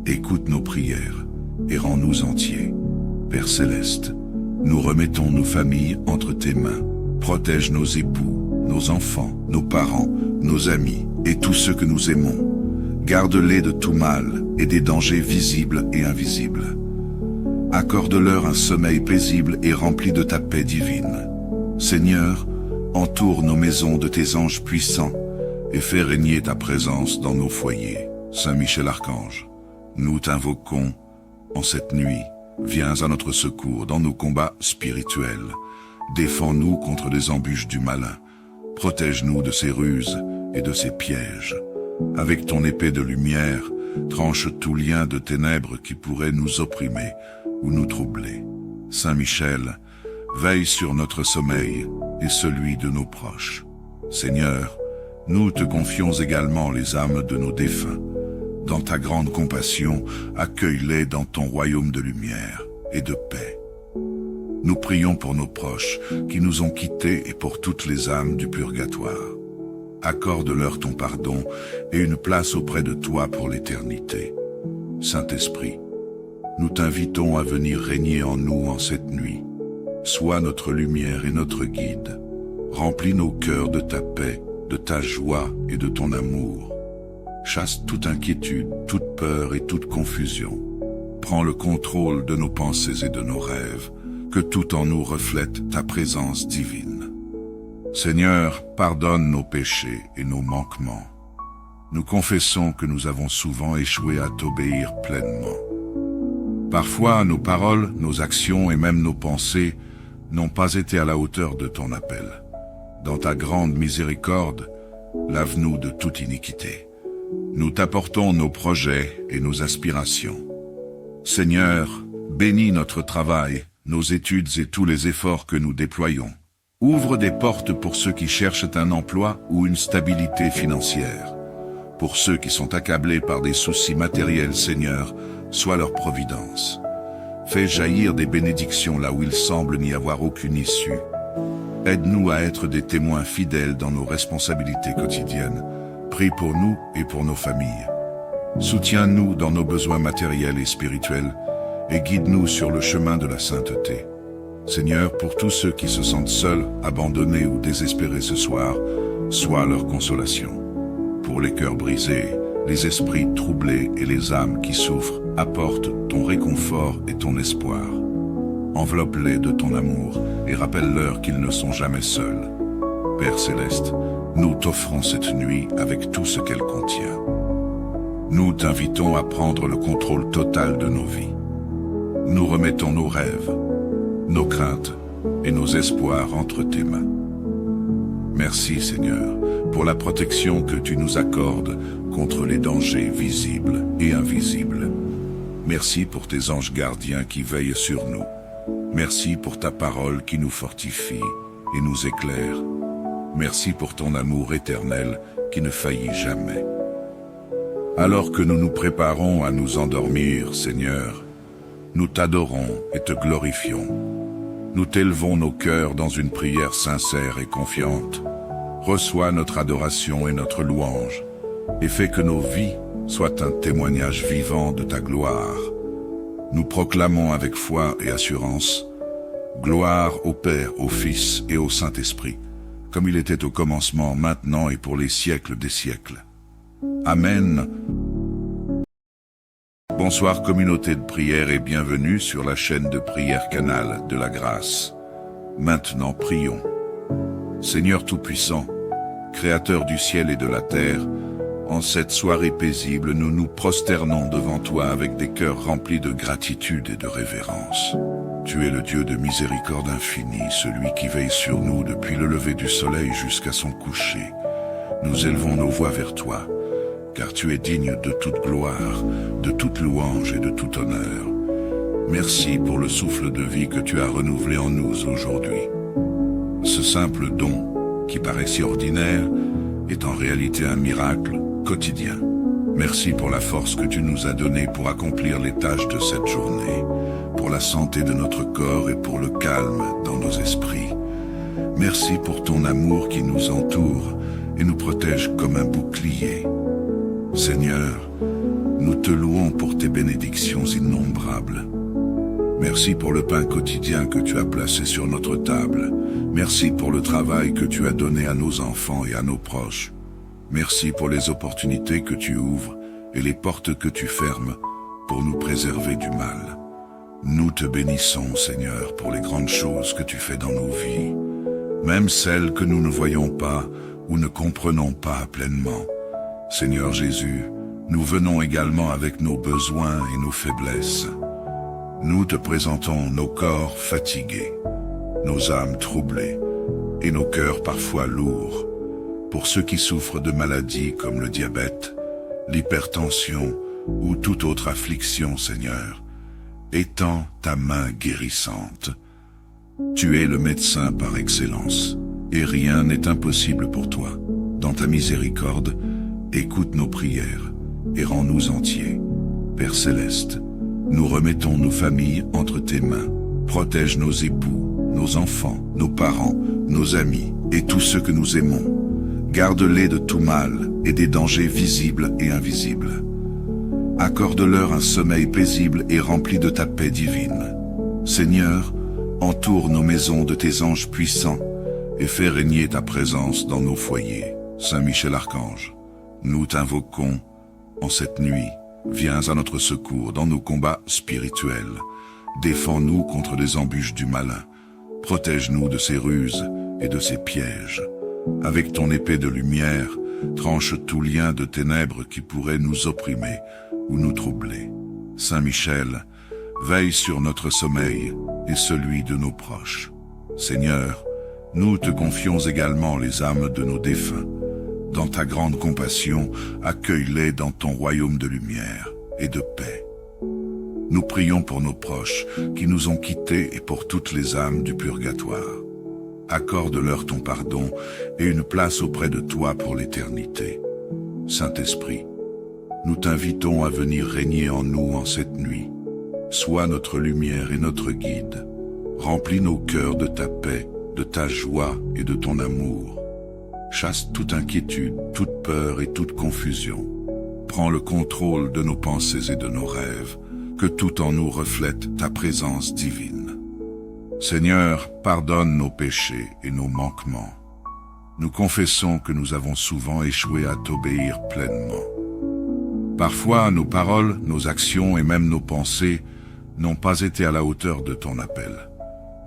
écoute nos prières et rends-nous entiers. Père Céleste, nous remettons nos familles entre tes mains. Protège nos époux, nos enfants, nos parents, nos amis et tous ceux que nous aimons. Garde-les de tout mal et des dangers visibles et invisibles. Accorde-leur un sommeil paisible et rempli de ta paix divine. Seigneur, entoure nos maisons de tes anges puissants et fais régner ta présence dans nos foyers. Saint Michel Archange, nous t'invoquons en cette nuit. Viens à notre secours dans nos combats spirituels. Défends-nous contre les embûches du malin. Protège-nous de ses ruses et de ses pièges. Avec ton épée de lumière, tranche tout lien de ténèbres qui pourrait nous opprimer ou nous troubler. Saint Michel, veille sur notre sommeil et celui de nos proches. Seigneur, nous te confions également les âmes de nos défunts. Dans ta grande compassion, accueille-les dans ton royaume de lumière et de paix. Nous prions pour nos proches qui nous ont quittés et pour toutes les âmes du purgatoire. Accorde-leur ton pardon et une place auprès de toi pour l'éternité. Saint-Esprit, nous t'invitons à venir régner en nous en cette nuit. Sois notre lumière et notre guide. Remplis nos cœurs de ta paix, de ta joie et de ton amour. Chasse toute inquiétude, toute peur et toute confusion. Prends le contrôle de nos pensées et de nos rêves, que tout en nous reflète ta présence divine. Seigneur, pardonne nos péchés et nos manquements. Nous confessons que nous avons souvent échoué à t'obéir pleinement. Parfois, nos paroles, nos actions et même nos pensées n'ont pas été à la hauteur de ton appel. Dans ta grande miséricorde, lave-nous de toute iniquité. Nous t'apportons nos projets et nos aspirations. Seigneur, bénis notre travail, nos études et tous les efforts que nous déployons. Ouvre des portes pour ceux qui cherchent un emploi ou une stabilité financière. Pour ceux qui sont accablés par des soucis matériels, Seigneur, sois leur providence. Fais jaillir des bénédictions là où il semble n'y avoir aucune issue. Aide-nous à être des témoins fidèles dans nos responsabilités quotidiennes. Prie pour nous et pour nos familles. Soutiens-nous dans nos besoins matériels et spirituels et guide-nous sur le chemin de la sainteté. Seigneur, pour tous ceux qui se sentent seuls, abandonnés ou désespérés ce soir, sois leur consolation. Pour les cœurs brisés, les esprits troublés et les âmes qui souffrent, apporte ton réconfort et ton espoir. Enveloppe-les de ton amour et rappelle-leur qu'ils ne sont jamais seuls. Père Céleste, nous t'offrons cette nuit avec tout ce qu'elle contient. Nous t'invitons à prendre le contrôle total de nos vies. Nous remettons nos rêves, nos craintes et nos espoirs entre tes mains. Merci Seigneur, pour la protection que tu nous accordes contre les dangers visibles et invisibles. Merci pour tes anges gardiens qui veillent sur nous. Merci pour ta parole qui nous fortifie et nous éclaire. Merci pour ton amour éternel qui ne faillit jamais. Alors que nous nous préparons à nous endormir, Seigneur, nous t'adorons et te glorifions. Nous t'élevons nos cœurs dans une prière sincère et confiante. Reçois notre adoration et notre louange, et fais que nos vies soient un témoignage vivant de ta gloire. Nous proclamons avec foi et assurance, gloire au Père, au Fils et au Saint-Esprit, comme il était au commencement, maintenant et pour les siècles des siècles. Amen. Bonsoir communauté de prière et bienvenue sur la chaîne de prière Canal de la Grâce. Maintenant prions. Seigneur Tout-Puissant, Créateur du ciel et de la terre, en cette soirée paisible, nous nous prosternons devant toi avec des cœurs remplis de gratitude et de révérence. Tu es le Dieu de miséricorde infinie, celui qui veille sur nous depuis le lever du soleil jusqu'à son coucher. Nous élevons nos voix vers toi, car tu es digne de toute gloire, de toute louange et de tout honneur. Merci pour le souffle de vie que tu as renouvelé en nous aujourd'hui. Ce simple don, qui paraît si ordinaire, est en réalité un miracle quotidien. Merci pour la force que tu nous as donnée pour accomplir les tâches de cette journée, pour la santé de notre corps et pour le calme dans nos esprits. Merci pour ton amour qui nous entoure et nous protège comme un bouclier. Seigneur, nous te louons pour tes bénédictions innombrables. Merci pour le pain quotidien que tu as placé sur notre table. Merci pour le travail que tu as donné à nos enfants et à nos proches. Merci pour les opportunités que tu ouvres et les portes que tu fermes pour nous préserver du mal. Nous te bénissons, Seigneur, pour les grandes choses que tu fais dans nos vies, même celles que nous ne voyons pas ou ne comprenons pas pleinement. Seigneur Jésus, nous venons également avec nos besoins et nos faiblesses. Nous te présentons nos corps fatigués, nos âmes troublées et nos cœurs parfois lourds. Pour ceux qui souffrent de maladies comme le diabète, l'hypertension ou toute autre affliction, Seigneur, étends ta main guérissante. Tu es le médecin par excellence, et rien n'est impossible pour toi. Dans ta miséricorde, écoute nos prières et rends-nous entiers. Père Céleste, nous remettons nos familles entre tes mains. Protège nos époux, nos enfants, nos parents, nos amis et tous ceux que nous aimons. Garde-les de tout mal et des dangers visibles et invisibles. Accorde-leur un sommeil paisible et rempli de ta paix divine. Seigneur, entoure nos maisons de tes anges puissants et fais régner ta présence dans nos foyers. Saint Michel Archange, nous t'invoquons en cette nuit. Viens à notre secours dans nos combats spirituels. Défends-nous contre les embûches du malin. Protège-nous de ses ruses et de ses pièges. Avec ton épée de lumière, tranche tout lien de ténèbres qui pourrait nous opprimer ou nous troubler. Saint Michel, veille sur notre sommeil et celui de nos proches. Seigneur, nous te confions également les âmes de nos défunts. Dans ta grande compassion, accueille-les dans ton royaume de lumière et de paix. Nous prions pour nos proches qui nous ont quittés et pour toutes les âmes du purgatoire. Accorde-leur ton pardon et une place auprès de toi pour l'éternité. Saint-Esprit, nous t'invitons à venir régner en nous en cette nuit. Sois notre lumière et notre guide. Remplis nos cœurs de ta paix, de ta joie et de ton amour. Chasse toute inquiétude, toute peur et toute confusion. Prends le contrôle de nos pensées et de nos rêves, que tout en nous reflète ta présence divine. Seigneur, pardonne nos péchés et nos manquements. Nous confessons que nous avons souvent échoué à t'obéir pleinement. Parfois, nos paroles, nos actions et même nos pensées n'ont pas été à la hauteur de ton appel.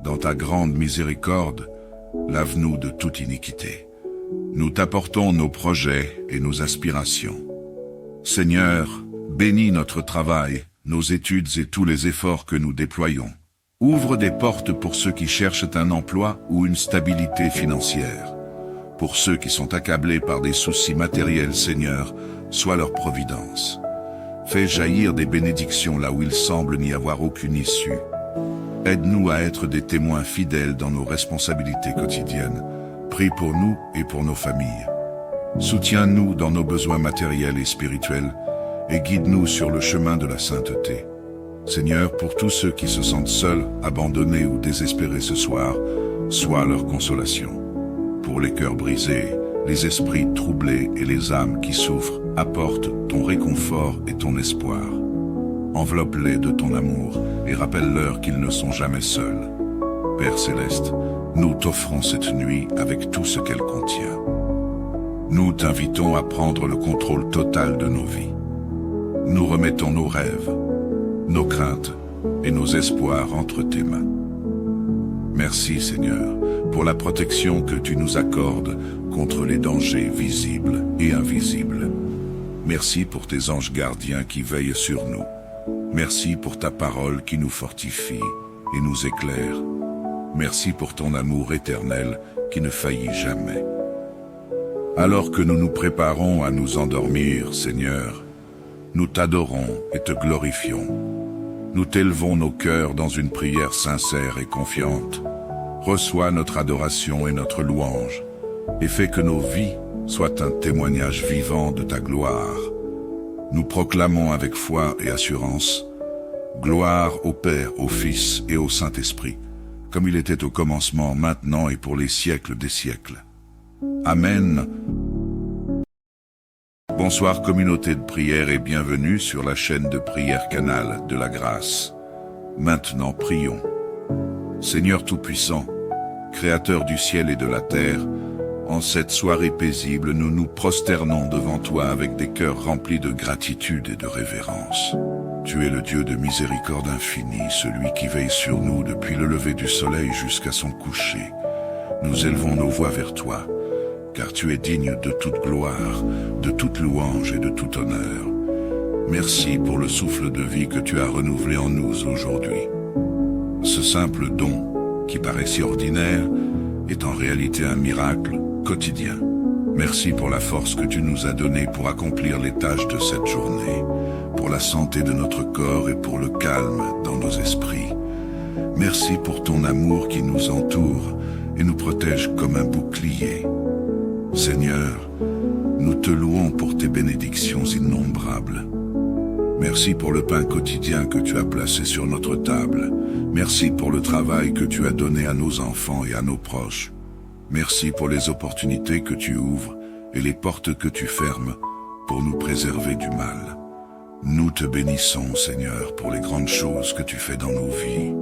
Dans ta grande miséricorde, lave-nous de toute iniquité. Nous t'apportons nos projets et nos aspirations. Seigneur, bénis notre travail, nos études et tous les efforts que nous déployons. Ouvre des portes pour ceux qui cherchent un emploi ou une stabilité financière. Pour ceux qui sont accablés par des soucis matériels, Seigneur, sois leur providence. Fais jaillir des bénédictions là où il semble n'y avoir aucune issue. Aide-nous à être des témoins fidèles dans nos responsabilités quotidiennes. Prie pour nous et pour nos familles. Soutiens-nous dans nos besoins matériels et spirituels et guide-nous sur le chemin de la sainteté. Seigneur, pour tous ceux qui se sentent seuls, abandonnés ou désespérés ce soir, sois leur consolation. Pour les cœurs brisés, les esprits troublés et les âmes qui souffrent, apporte ton réconfort et ton espoir. Enveloppe-les de ton amour et rappelle-leur qu'ils ne sont jamais seuls. Père Céleste, nous t'offrons cette nuit avec tout ce qu'elle contient. Nous t'invitons à prendre le contrôle total de nos vies. Nous remettons nos rêves, nos craintes et nos espoirs entre tes mains. Merci Seigneur pour la protection que tu nous accordes contre les dangers visibles et invisibles. Merci pour tes anges gardiens qui veillent sur nous. Merci pour ta parole qui nous fortifie et nous éclaire. Merci pour ton amour éternel qui ne faillit jamais. Alors que nous nous préparons à nous endormir, Seigneur, nous t'adorons et te glorifions. Nous t'élevons nos cœurs dans une prière sincère et confiante. Reçois notre adoration et notre louange, et fais que nos vies soient un témoignage vivant de ta gloire. Nous proclamons avec foi et assurance, gloire au Père, au Fils et au Saint-Esprit, comme il était au commencement, maintenant et pour les siècles des siècles. Amen. Bonsoir communauté de prière et bienvenue sur la chaîne de prière Canal de la Grâce. Maintenant prions. Seigneur Tout-Puissant, Créateur du ciel et de la terre, en cette soirée paisible, nous nous prosternons devant toi avec des cœurs remplis de gratitude et de révérence. Tu es le Dieu de miséricorde infinie, celui qui veille sur nous depuis le lever du soleil jusqu'à son coucher. Nous élevons nos voix vers toi, car tu es digne de toute gloire, de toute louange et de tout honneur. Merci pour le souffle de vie que tu as renouvelé en nous aujourd'hui. Ce simple don, qui paraît si ordinaire, est en réalité un miracle quotidien. Merci pour la force que tu nous as donnée pour accomplir les tâches de cette journée, pour la santé de notre corps et pour le calme dans nos esprits. Merci pour ton amour qui nous entoure et nous protège comme un bouclier. Seigneur, nous te louons pour tes bénédictions innombrables. Merci pour le pain quotidien que tu as placé sur notre table. Merci pour le travail que tu as donné à nos enfants et à nos proches. Merci pour les opportunités que tu ouvres et les portes que tu fermes pour nous préserver du mal. Nous te bénissons, Seigneur, pour les grandes choses que tu fais dans nos vies,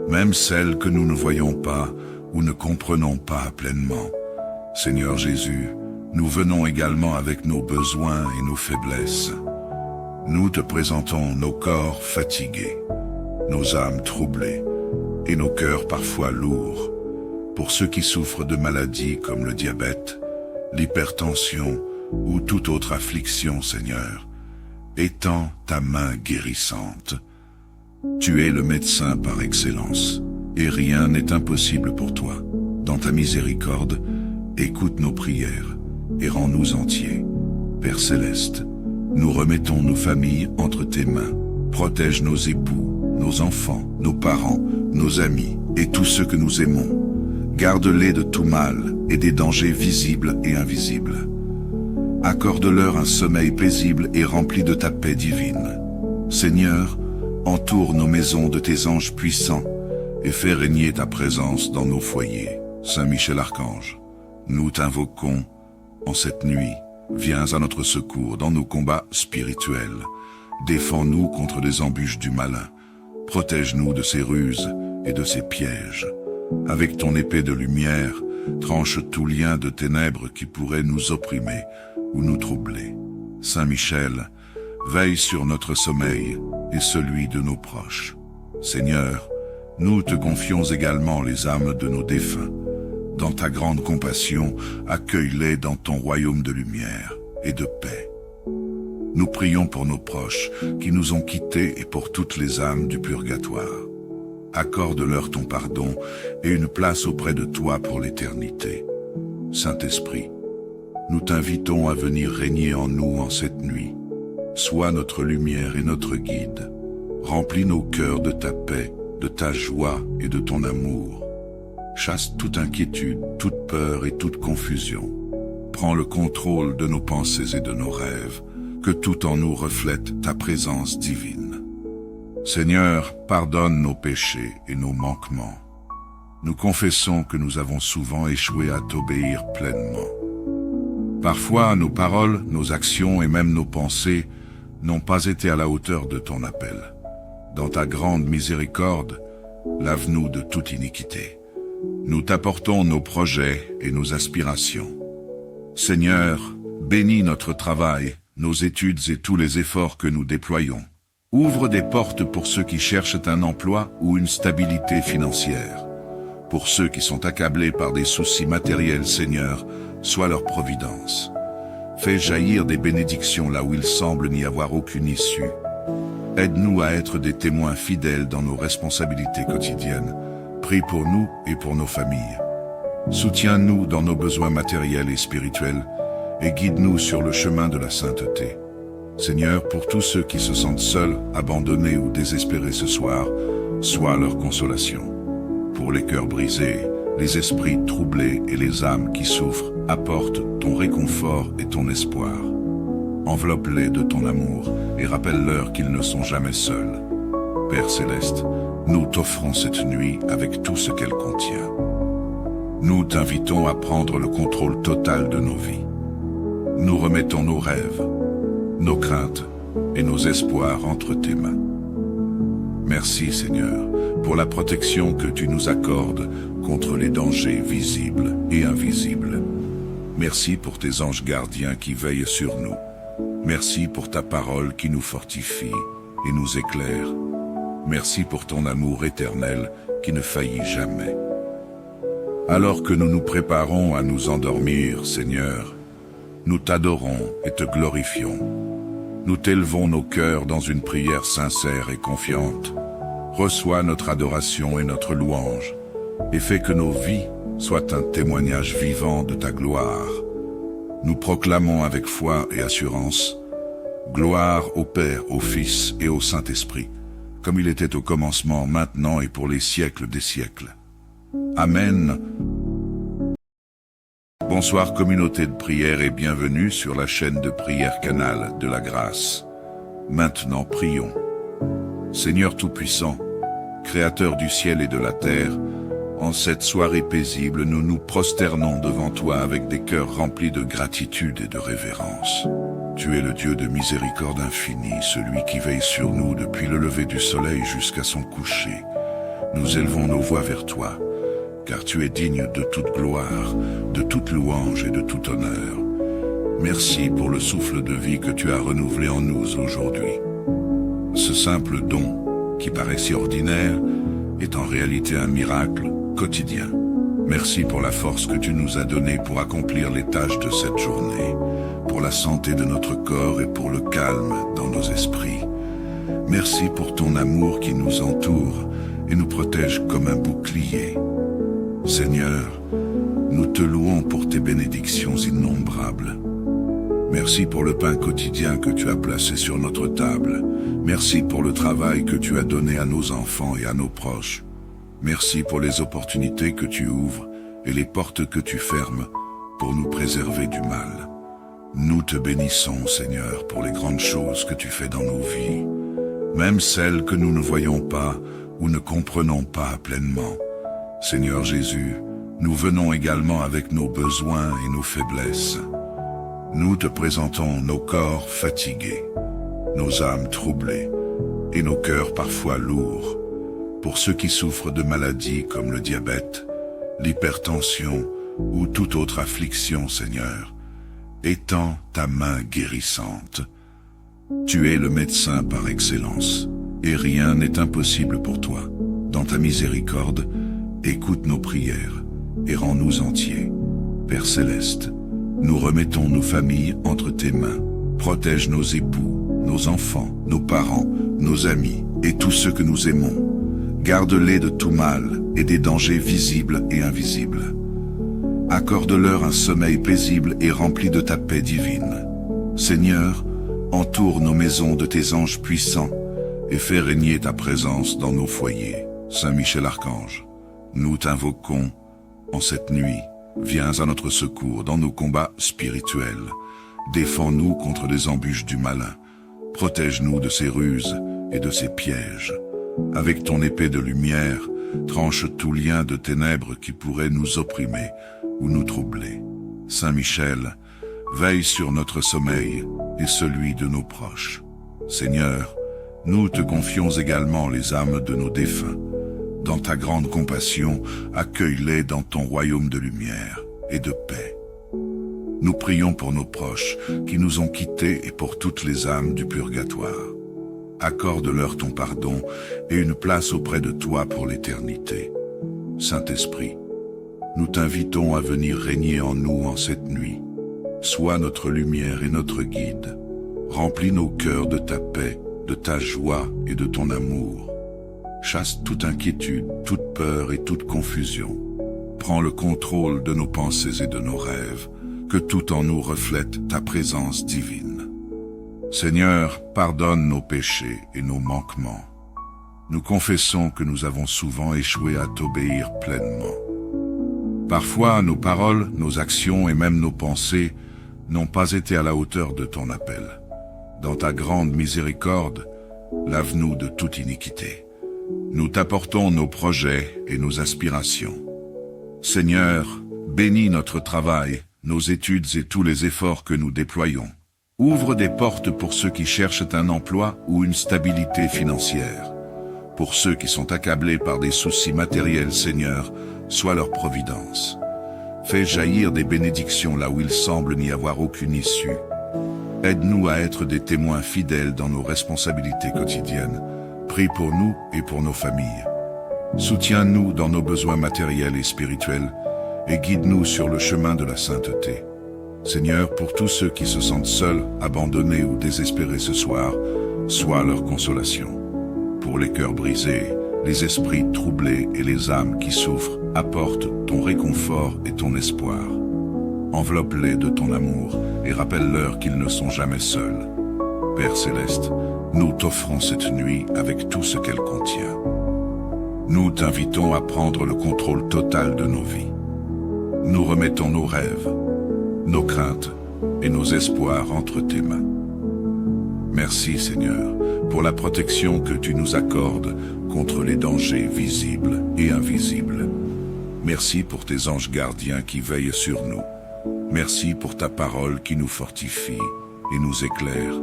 même celles que nous ne voyons pas ou ne comprenons pas pleinement. Seigneur Jésus, nous venons également avec nos besoins et nos faiblesses. Nous te présentons nos corps fatigués, nos âmes troublées et nos cœurs parfois lourds. Pour ceux qui souffrent de maladies comme le diabète, l'hypertension ou toute autre affliction, Seigneur, étends ta main guérissante. Tu es le médecin par excellence, et rien n'est impossible pour toi. Dans ta miséricorde, écoute nos prières et rends-nous entiers. Père Céleste, nous remettons nos familles entre tes mains. Protège nos époux, nos enfants, nos parents, nos amis et tous ceux que nous aimons. Garde-les de tout mal et des dangers visibles et invisibles. Accorde-leur un sommeil paisible et rempli de ta paix divine. Seigneur, entoure nos maisons de tes anges puissants et fais régner ta présence dans nos foyers. Saint Michel Archange, nous t'invoquons en cette nuit. Viens à notre secours dans nos combats spirituels. Défends-nous contre les embûches du malin. Protège-nous de ses ruses et de ses pièges. Avec ton épée de lumière, tranche tout lien de ténèbres qui pourrait nous opprimer ou nous troubler. Saint Michel, veille sur notre sommeil et celui de nos proches. Seigneur, nous te confions également les âmes de nos défunts. Dans ta grande compassion, accueille-les dans ton royaume de lumière et de paix. Nous prions pour nos proches qui nous ont quittés et pour toutes les âmes du purgatoire. Accorde-leur ton pardon et une place auprès de toi pour l'éternité. Saint-Esprit, nous t'invitons à venir régner en nous en cette nuit. Sois notre lumière et notre guide. Remplis nos cœurs de ta paix, de ta joie et de ton amour. Chasse toute inquiétude, toute peur et toute confusion. Prends le contrôle de nos pensées et de nos rêves, que tout en nous reflète ta présence divine. Seigneur, pardonne nos péchés et nos manquements. Nous confessons que nous avons souvent échoué à t'obéir pleinement. Parfois, nos paroles, nos actions et même nos pensées n'ont pas été à la hauteur de ton appel. Dans ta grande miséricorde, lave-nous de toute iniquité. Nous t'apportons nos projets et nos aspirations. Seigneur, bénis notre travail, nos études et tous les efforts que nous déployons. Ouvre des portes pour ceux qui cherchent un emploi ou une stabilité financière. Pour ceux qui sont accablés par des soucis matériels, Seigneur, sois leur providence. Fais jaillir des bénédictions là où il semble n'y avoir aucune issue. Aide-nous à être des témoins fidèles dans nos responsabilités quotidiennes. Prie pour nous et pour nos familles. Soutiens-nous dans nos besoins matériels et spirituels et guide-nous sur le chemin de la sainteté. Seigneur, pour tous ceux qui se sentent seuls, abandonnés ou désespérés ce soir, sois leur consolation. Pour les cœurs brisés, les esprits troublés et les âmes qui souffrent, apporte ton réconfort et ton espoir. Enveloppe-les de ton amour et rappelle-leur qu'ils ne sont jamais seuls. Père Céleste, nous t'offrons cette nuit avec tout ce qu'elle contient. Nous t'invitons à prendre le contrôle total de nos vies. Nous remettons nos rêves, nos craintes et nos espoirs entre tes mains. Merci Seigneur pour la protection que tu nous accordes contre les dangers visibles et invisibles. Merci pour tes anges gardiens qui veillent sur nous. Merci pour ta parole qui nous fortifie et nous éclaire. Merci pour ton amour éternel qui ne faillit jamais. Alors que nous nous préparons à nous endormir, Seigneur, nous t'adorons et te glorifions. Nous t'élevons nos cœurs dans une prière sincère et confiante. Reçois notre adoration et notre louange, et fais que nos vies soient un témoignage vivant de ta gloire. Nous proclamons avec foi et assurance, gloire au Père, au Fils et au Saint-Esprit, comme il était au commencement, maintenant et pour les siècles des siècles. Amen. Bonsoir communauté de prière et bienvenue sur la chaîne de prière Canal de la Grâce. Maintenant prions. Seigneur Tout-Puissant, Créateur du ciel et de la terre, en cette soirée paisible, nous nous prosternons devant toi avec des cœurs remplis de gratitude et de révérence. Tu es le Dieu de miséricorde infinie, celui qui veille sur nous depuis le lever du soleil jusqu'à son coucher. Nous élevons nos voix vers toi, car tu es digne de toute gloire, de toute louange et de tout honneur. Merci pour le souffle de vie que tu as renouvelé en nous aujourd'hui. Ce simple don, qui paraît si ordinaire, est en réalité un miracle quotidien. Merci pour la force que tu nous as donnée pour accomplir les tâches de cette journée, pour la santé de notre corps et pour le calme dans nos esprits. Merci pour ton amour qui nous entoure et nous protège comme un bouclier. Seigneur, nous te louons pour tes bénédictions innombrables. Merci pour le pain quotidien que tu as placé sur notre table. Merci pour le travail que tu as donné à nos enfants et à nos proches. Merci pour les opportunités que tu ouvres et les portes que tu fermes pour nous préserver du mal. Nous te bénissons, Seigneur, pour les grandes choses que tu fais dans nos vies, même celles que nous ne voyons pas ou ne comprenons pas pleinement. Seigneur Jésus, nous venons également avec nos besoins et nos faiblesses. Nous te présentons nos corps fatigués, nos âmes troublées et nos cœurs parfois lourds. Pour ceux qui souffrent de maladies comme le diabète, l'hypertension ou toute autre affliction, Seigneur, étends ta main guérissante. Tu es le médecin par excellence, et rien n'est impossible pour toi. Dans ta miséricorde, écoute nos prières et rends-nous entiers. Père Céleste, nous remettons nos familles entre tes mains. Protège nos époux, nos enfants, nos parents, nos amis et tous ceux que nous aimons. Garde-les de tout mal et des dangers visibles et invisibles. Accorde-leur un sommeil paisible et rempli de ta paix divine. Seigneur, entoure nos maisons de tes anges puissants et fais régner ta présence dans nos foyers. Saint Michel Archange, nous t'invoquons en cette nuit. Viens à notre secours dans nos combats spirituels. Défends-nous contre les embûches du malin. Protège-nous de ses ruses et de ses pièges. Avec ton épée de lumière, tranche tout lien de ténèbres qui pourrait nous opprimer ou nous troubler. Saint Michel, veille sur notre sommeil et celui de nos proches. Seigneur, nous te confions également les âmes de nos défunts. Dans ta grande compassion, accueille-les dans ton royaume de lumière et de paix. Nous prions pour nos proches qui nous ont quittés et pour toutes les âmes du purgatoire. Accorde-leur ton pardon et une place auprès de toi pour l'éternité. Saint-Esprit, nous t'invitons à venir régner en nous en cette nuit. Sois notre lumière et notre guide. Remplis nos cœurs de ta paix, de ta joie et de ton amour. Chasse toute inquiétude, toute peur et toute confusion. Prends le contrôle de nos pensées et de nos rêves, que tout en nous reflète ta présence divine. Seigneur, pardonne nos péchés et nos manquements. Nous confessons que nous avons souvent échoué à t'obéir pleinement. Parfois, nos paroles, nos actions et même nos pensées n'ont pas été à la hauteur de ton appel. Dans ta grande miséricorde, lave-nous de toute iniquité. Nous t'apportons nos projets et nos aspirations. Seigneur, bénis notre travail, nos études et tous les efforts que nous déployons. Ouvre des portes pour ceux qui cherchent un emploi ou une stabilité financière. Pour ceux qui sont accablés par des soucis matériels, Seigneur, sois leur providence. Fais jaillir des bénédictions là où il semble n'y avoir aucune issue. Aide-nous à être des témoins fidèles dans nos responsabilités quotidiennes. Prie pour nous et pour nos familles. Soutiens-nous dans nos besoins matériels et spirituels et guide-nous sur le chemin de la sainteté. Seigneur, pour tous ceux qui se sentent seuls, abandonnés ou désespérés ce soir, sois leur consolation. Pour les cœurs brisés, les esprits troublés et les âmes qui souffrent, apporte ton réconfort et ton espoir. Enveloppe-les de ton amour et rappelle-leur qu'ils ne sont jamais seuls. Père Céleste, nous t'offrons cette nuit avec tout ce qu'elle contient. Nous t'invitons à prendre le contrôle total de nos vies. Nous remettons nos rêves, nos craintes et nos espoirs entre tes mains. Merci Seigneur pour la protection que tu nous accordes contre les dangers visibles et invisibles. Merci pour tes anges gardiens qui veillent sur nous. Merci pour ta parole qui nous fortifie et nous éclaire.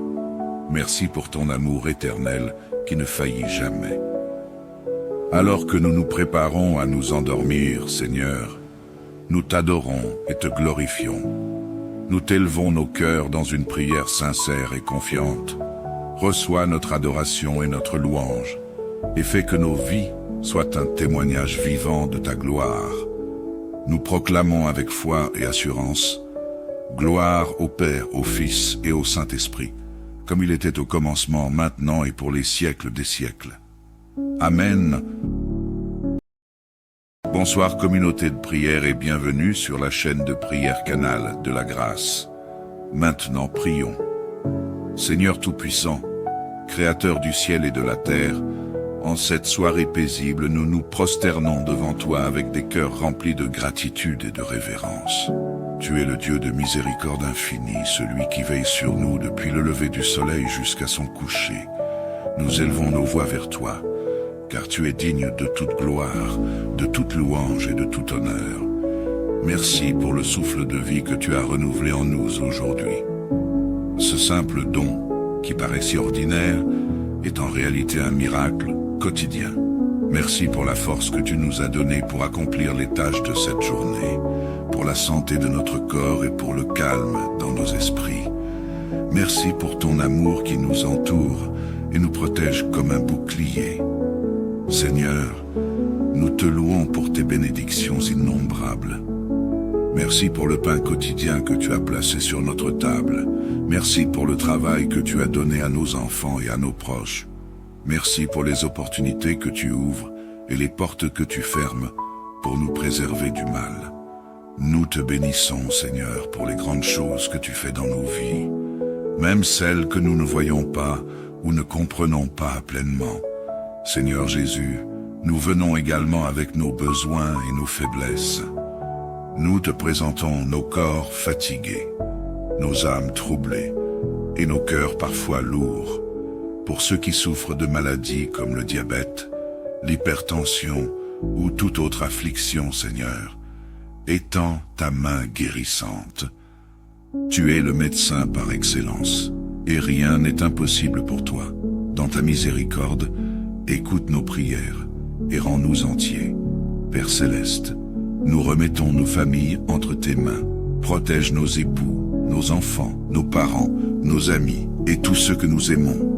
Merci pour ton amour éternel qui ne faillit jamais. Alors que nous nous préparons à nous endormir, Seigneur, nous t'adorons et te glorifions. Nous t'élevons nos cœurs dans une prière sincère et confiante. Reçois notre adoration et notre louange, et fais que nos vies soient un témoignage vivant de ta gloire. Nous proclamons avec foi et assurance, gloire au Père, au Fils et au Saint-Esprit, comme il était au commencement, maintenant et pour les siècles des siècles. Amen. Bonsoir communauté de prière et bienvenue sur la chaîne de prière Canal de la Grâce. Maintenant prions. Seigneur Tout-Puissant, Créateur du ciel et de la terre, en cette soirée paisible, nous nous prosternons devant toi avec des cœurs remplis de gratitude et de révérence. Tu es le Dieu de miséricorde infinie, celui qui veille sur nous depuis le lever du soleil jusqu'à son coucher. Nous élevons nos voix vers toi, car tu es digne de toute gloire, de toute louange et de tout honneur. Merci pour le souffle de vie que tu as renouvelé en nous aujourd'hui. Ce simple don, qui paraît si ordinaire, est en réalité un miracle quotidien. Merci pour la force que tu nous as donnée pour accomplir les tâches de cette journée, pour la santé de notre corps et pour le calme dans nos esprits. Merci pour ton amour qui nous entoure et nous protège comme un bouclier. Seigneur, nous te louons pour tes bénédictions innombrables. Merci pour le pain quotidien que tu as placé sur notre table. Merci pour le travail que tu as donné à nos enfants et à nos proches. Merci pour les opportunités que tu ouvres et les portes que tu fermes pour nous préserver du mal. Nous te bénissons, Seigneur, pour les grandes choses que tu fais dans nos vies, même celles que nous ne voyons pas ou ne comprenons pas pleinement. Seigneur Jésus, nous venons également avec nos besoins et nos faiblesses. Nous te présentons nos corps fatigués, nos âmes troublées et nos cœurs parfois lourds. Pour ceux qui souffrent de maladies comme le diabète, l'hypertension ou toute autre affliction, Seigneur, étends ta main guérissante. Tu es le médecin par excellence, et rien n'est impossible pour toi. Dans ta miséricorde, écoute nos prières et rends-nous entiers. Père céleste, nous remettons nos familles entre tes mains. Protège nos époux, nos enfants, nos parents, nos amis et tous ceux que nous aimons.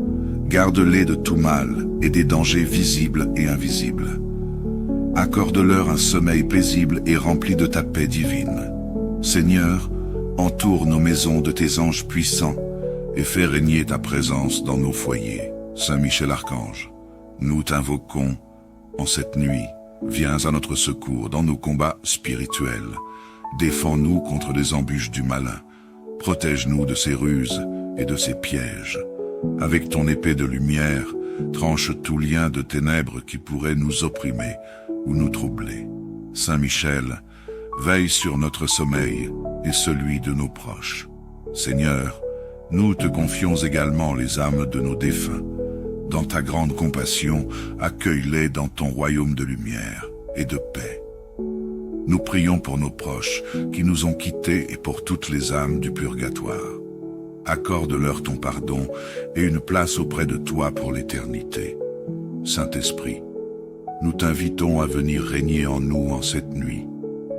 Garde-les de tout mal et des dangers visibles et invisibles. Accorde-leur un sommeil paisible et rempli de ta paix divine. Seigneur, entoure nos maisons de tes anges puissants et fais régner ta présence dans nos foyers. Saint Michel Archange, nous t'invoquons en cette nuit. Viens à notre secours dans nos combats spirituels. Défends-nous contre les embûches du malin. Protège-nous de ses ruses et de ses pièges. Avec ton épée de lumière, tranche tout lien de ténèbres qui pourrait nous opprimer ou nous troubler. Saint Michel, veille sur notre sommeil et celui de nos proches. Seigneur, nous te confions également les âmes de nos défunts. Dans ta grande compassion, accueille-les dans ton royaume de lumière et de paix. Nous prions pour nos proches qui nous ont quittés et pour toutes les âmes du purgatoire. Accorde-leur ton pardon et une place auprès de toi pour l'éternité. Saint-Esprit, nous t'invitons à venir régner en nous en cette nuit.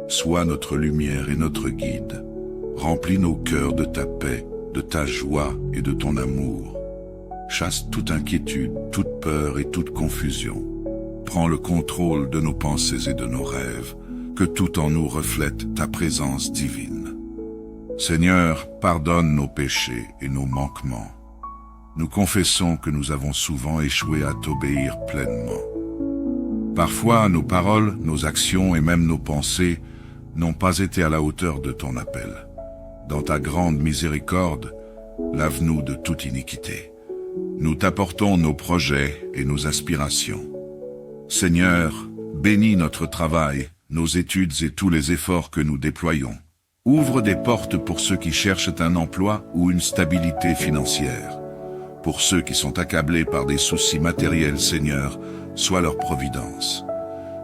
Sois notre lumière et notre guide. Remplis nos cœurs de ta paix, de ta joie et de ton amour. Chasse toute inquiétude, toute peur et toute confusion. Prends le contrôle de nos pensées et de nos rêves, que tout en nous reflète ta présence divine. Seigneur, pardonne nos péchés et nos manquements. Nous confessons que nous avons souvent échoué à t'obéir pleinement. Parfois, nos paroles, nos actions et même nos pensées n'ont pas été à la hauteur de ton appel. Dans ta grande miséricorde, lave-nous de toute iniquité. Nous t'apportons nos projets et nos aspirations. Seigneur, bénis notre travail, nos études et tous les efforts que nous déployons. Ouvre des portes pour ceux qui cherchent un emploi ou une stabilité financière. Pour ceux qui sont accablés par des soucis matériels, Seigneur, sois leur providence.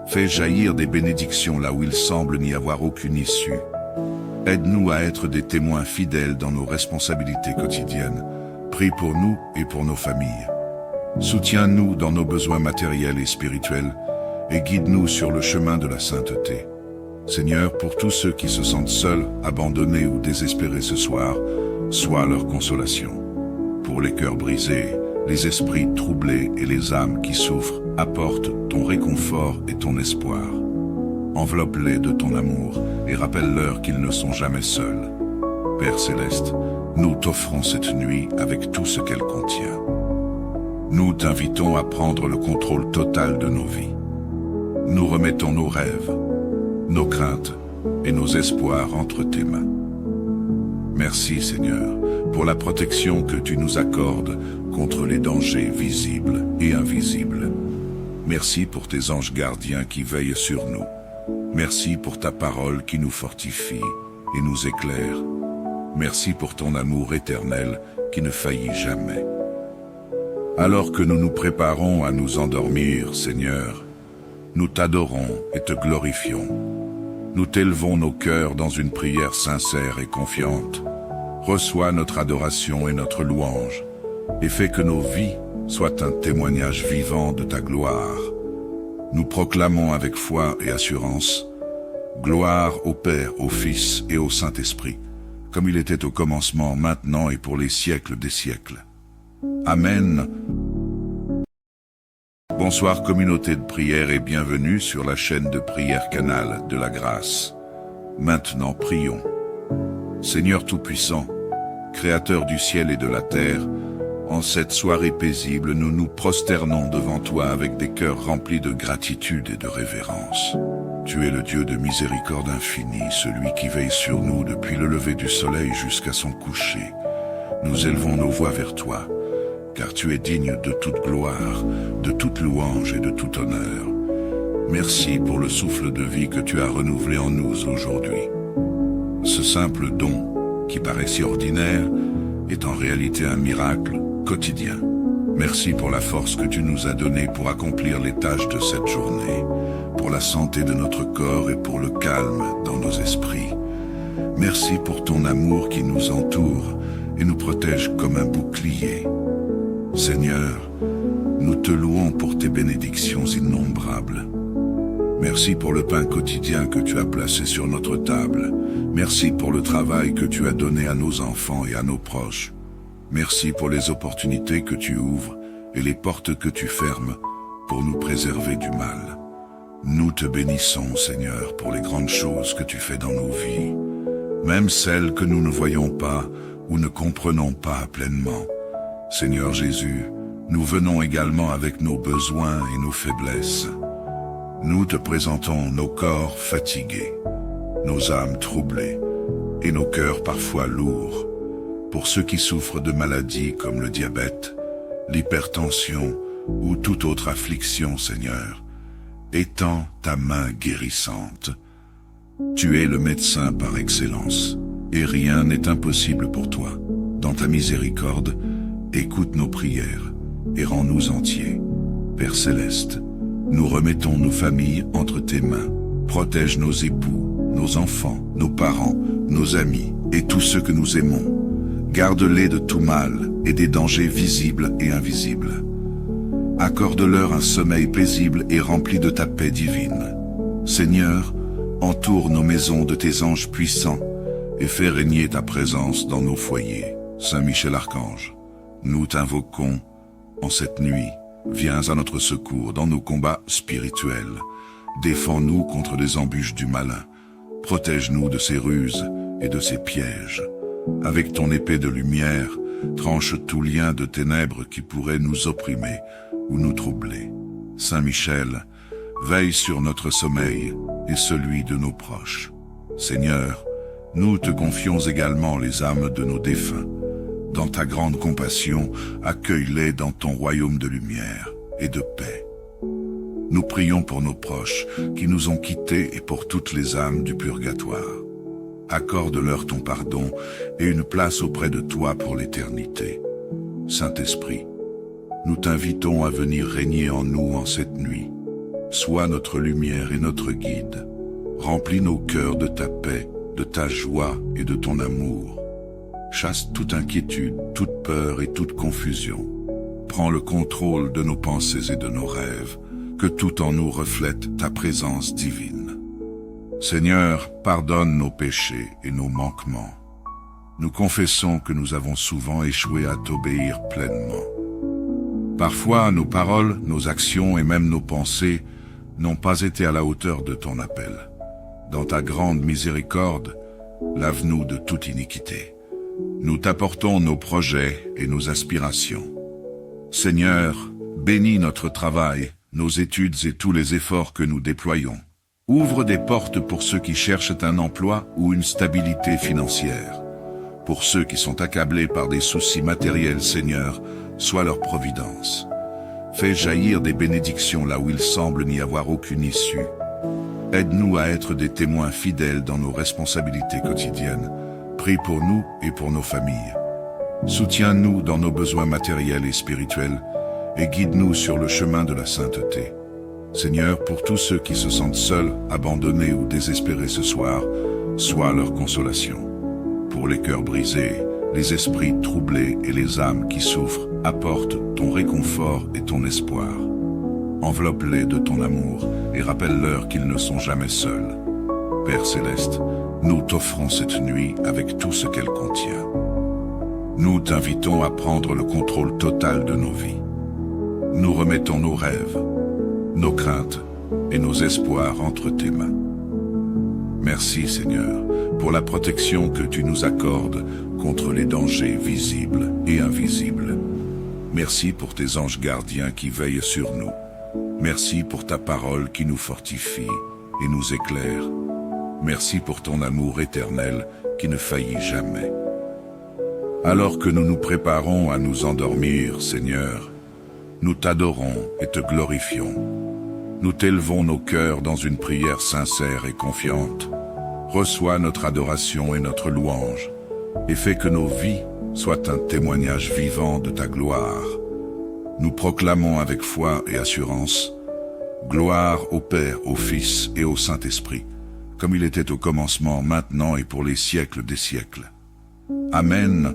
Fais jaillir des bénédictions là où il semble n'y avoir aucune issue. Aide-nous à être des témoins fidèles dans nos responsabilités quotidiennes. Prie pour nous et pour nos familles. Soutiens-nous dans nos besoins matériels et spirituels et guide-nous sur le chemin de la sainteté. Seigneur, pour tous ceux qui se sentent seuls, abandonnés ou désespérés ce soir, sois leur consolation. Pour les cœurs brisés, les esprits troublés et les âmes qui souffrent, apporte ton réconfort et ton espoir. Enveloppe-les de ton amour et rappelle-leur qu'ils ne sont jamais seuls. Père céleste, nous t'offrons cette nuit avec tout ce qu'elle contient. Nous t'invitons à prendre le contrôle total de nos vies. Nous remettons nos rêves, nos craintes et nos espoirs entre tes mains. Merci Seigneur pour la protection que tu nous accordes contre les dangers visibles et invisibles. Merci pour tes anges gardiens qui veillent sur nous. Merci pour ta parole qui nous fortifie et nous éclaire. Merci pour ton amour éternel qui ne faillit jamais. Alors que nous nous préparons à nous endormir, Seigneur, nous t'adorons et te glorifions. Nous t'élevons nos cœurs dans une prière sincère et confiante. Reçois notre adoration et notre louange, et fais que nos vies soient un témoignage vivant de ta gloire. Nous proclamons avec foi et assurance, gloire au Père, au Fils et au Saint-Esprit, comme il était au commencement, maintenant et pour les siècles des siècles. Amen. Bonsoir communauté de prière et bienvenue sur la chaîne de prière Canal de la Grâce. Maintenant prions. Seigneur Tout-Puissant, Créateur du ciel et de la terre, en cette soirée paisible, nous nous prosternons devant toi avec des cœurs remplis de gratitude et de révérence. Tu es le Dieu de miséricorde infinie, celui qui veille sur nous depuis le lever du soleil jusqu'à son coucher. Nous élevons nos voix vers toi, car tu es digne de toute gloire, de toute louange et de tout honneur. Merci pour le souffle de vie que tu as renouvelé en nous aujourd'hui. Ce simple don, qui paraît si ordinaire, est en réalité un miracle quotidien. Merci pour la force que tu nous as donnée pour accomplir les tâches de cette journée, pour la santé de notre corps et pour le calme dans nos esprits. Merci pour ton amour qui nous entoure et nous protège comme un bouclier. Seigneur, nous te louons pour tes bénédictions innombrables. Merci pour le pain quotidien que tu as placé sur notre table. Merci pour le travail que tu as donné à nos enfants et à nos proches. Merci pour les opportunités que tu ouvres et les portes que tu fermes pour nous préserver du mal. Nous te bénissons, Seigneur, pour les grandes choses que tu fais dans nos vies, même celles que nous ne voyons pas ou ne comprenons pas pleinement. Seigneur Jésus, nous venons également avec nos besoins et nos faiblesses. Nous te présentons nos corps fatigués, nos âmes troublées et nos cœurs parfois lourds. Pour ceux qui souffrent de maladies comme le diabète, l'hypertension ou toute autre affliction, Seigneur, étends ta main guérissante. Tu es le médecin par excellence, et rien n'est impossible pour toi. Dans ta miséricorde, écoute nos prières et rends-nous entiers. Père céleste, nous remettons nos familles entre tes mains. Protège nos époux, nos enfants, nos parents, nos amis et tous ceux que nous aimons. Garde-les de tout mal et des dangers visibles et invisibles. Accorde-leur un sommeil paisible et rempli de ta paix divine. Seigneur, entoure nos maisons de tes anges puissants et fais régner ta présence dans nos foyers. Saint Michel Archange, nous t'invoquons en cette nuit. Viens à notre secours dans nos combats spirituels. Défends-nous contre les embûches du malin. Protège-nous de ses ruses et de ses pièges. Avec ton épée de lumière, tranche tout lien de ténèbres qui pourrait nous opprimer ou nous troubler. Saint Michel, veille sur notre sommeil et celui de nos proches. Seigneur, nous te confions également les âmes de nos défunts. Dans ta grande compassion, accueille-les dans ton royaume de lumière et de paix. Nous prions pour nos proches qui nous ont quittés et pour toutes les âmes du purgatoire. Accorde-leur ton pardon et une place auprès de toi pour l'éternité. Saint-Esprit, nous t'invitons à venir régner en nous en cette nuit. Sois notre lumière et notre guide. Remplis nos cœurs de ta paix, de ta joie et de ton amour. Chasse toute inquiétude, toute peur et toute confusion. Prends le contrôle de nos pensées et de nos rêves, que tout en nous reflète ta présence divine. Seigneur, pardonne nos péchés et nos manquements. Nous confessons que nous avons souvent échoué à t'obéir pleinement. Parfois, nos paroles, nos actions et même nos pensées n'ont pas été à la hauteur de ton appel. Dans ta grande miséricorde, lave-nous de toute iniquité. Nous t'apportons nos projets et nos aspirations. Seigneur, bénis notre travail, nos études et tous les efforts que nous déployons. Ouvre des portes pour ceux qui cherchent un emploi ou une stabilité financière. Pour ceux qui sont accablés par des soucis matériels, Seigneur, sois leur providence. Fais jaillir des bénédictions là où il semble n'y avoir aucune issue. Aide-nous à être des témoins fidèles dans nos responsabilités quotidiennes. Prie pour nous et pour nos familles. Soutiens-nous dans nos besoins matériels et spirituels et guide-nous sur le chemin de la sainteté. Seigneur, pour tous ceux qui se sentent seuls, abandonnés ou désespérés ce soir, sois leur consolation. Pour les cœurs brisés, les esprits troublés et les âmes qui souffrent, apporte ton réconfort et ton espoir. Enveloppe-les de ton amour et rappelle-leur qu'ils ne sont jamais seuls. Père céleste, nous t'offrons cette nuit avec tout ce qu'elle contient. Nous t'invitons à prendre le contrôle total de nos vies. Nous remettons nos rêves, nos craintes et nos espoirs entre tes mains. Merci Seigneur pour la protection que tu nous accordes contre les dangers visibles et invisibles. Merci pour tes anges gardiens qui veillent sur nous. Merci pour ta parole qui nous fortifie. et nous éclaire. Merci pour ton amour éternel qui ne faillit jamais. Alors que nous nous préparons à nous endormir, Seigneur, nous t'adorons et te glorifions. Nous t'élevons nos cœurs dans une prière sincère et confiante. Reçois notre adoration et notre louange, et fais que nos vies soient un témoignage vivant de ta gloire. Nous proclamons avec foi et assurance: gloire au Père, au Fils et au Saint-Esprit, comme il était au commencement, maintenant et pour les siècles des siècles. Amen.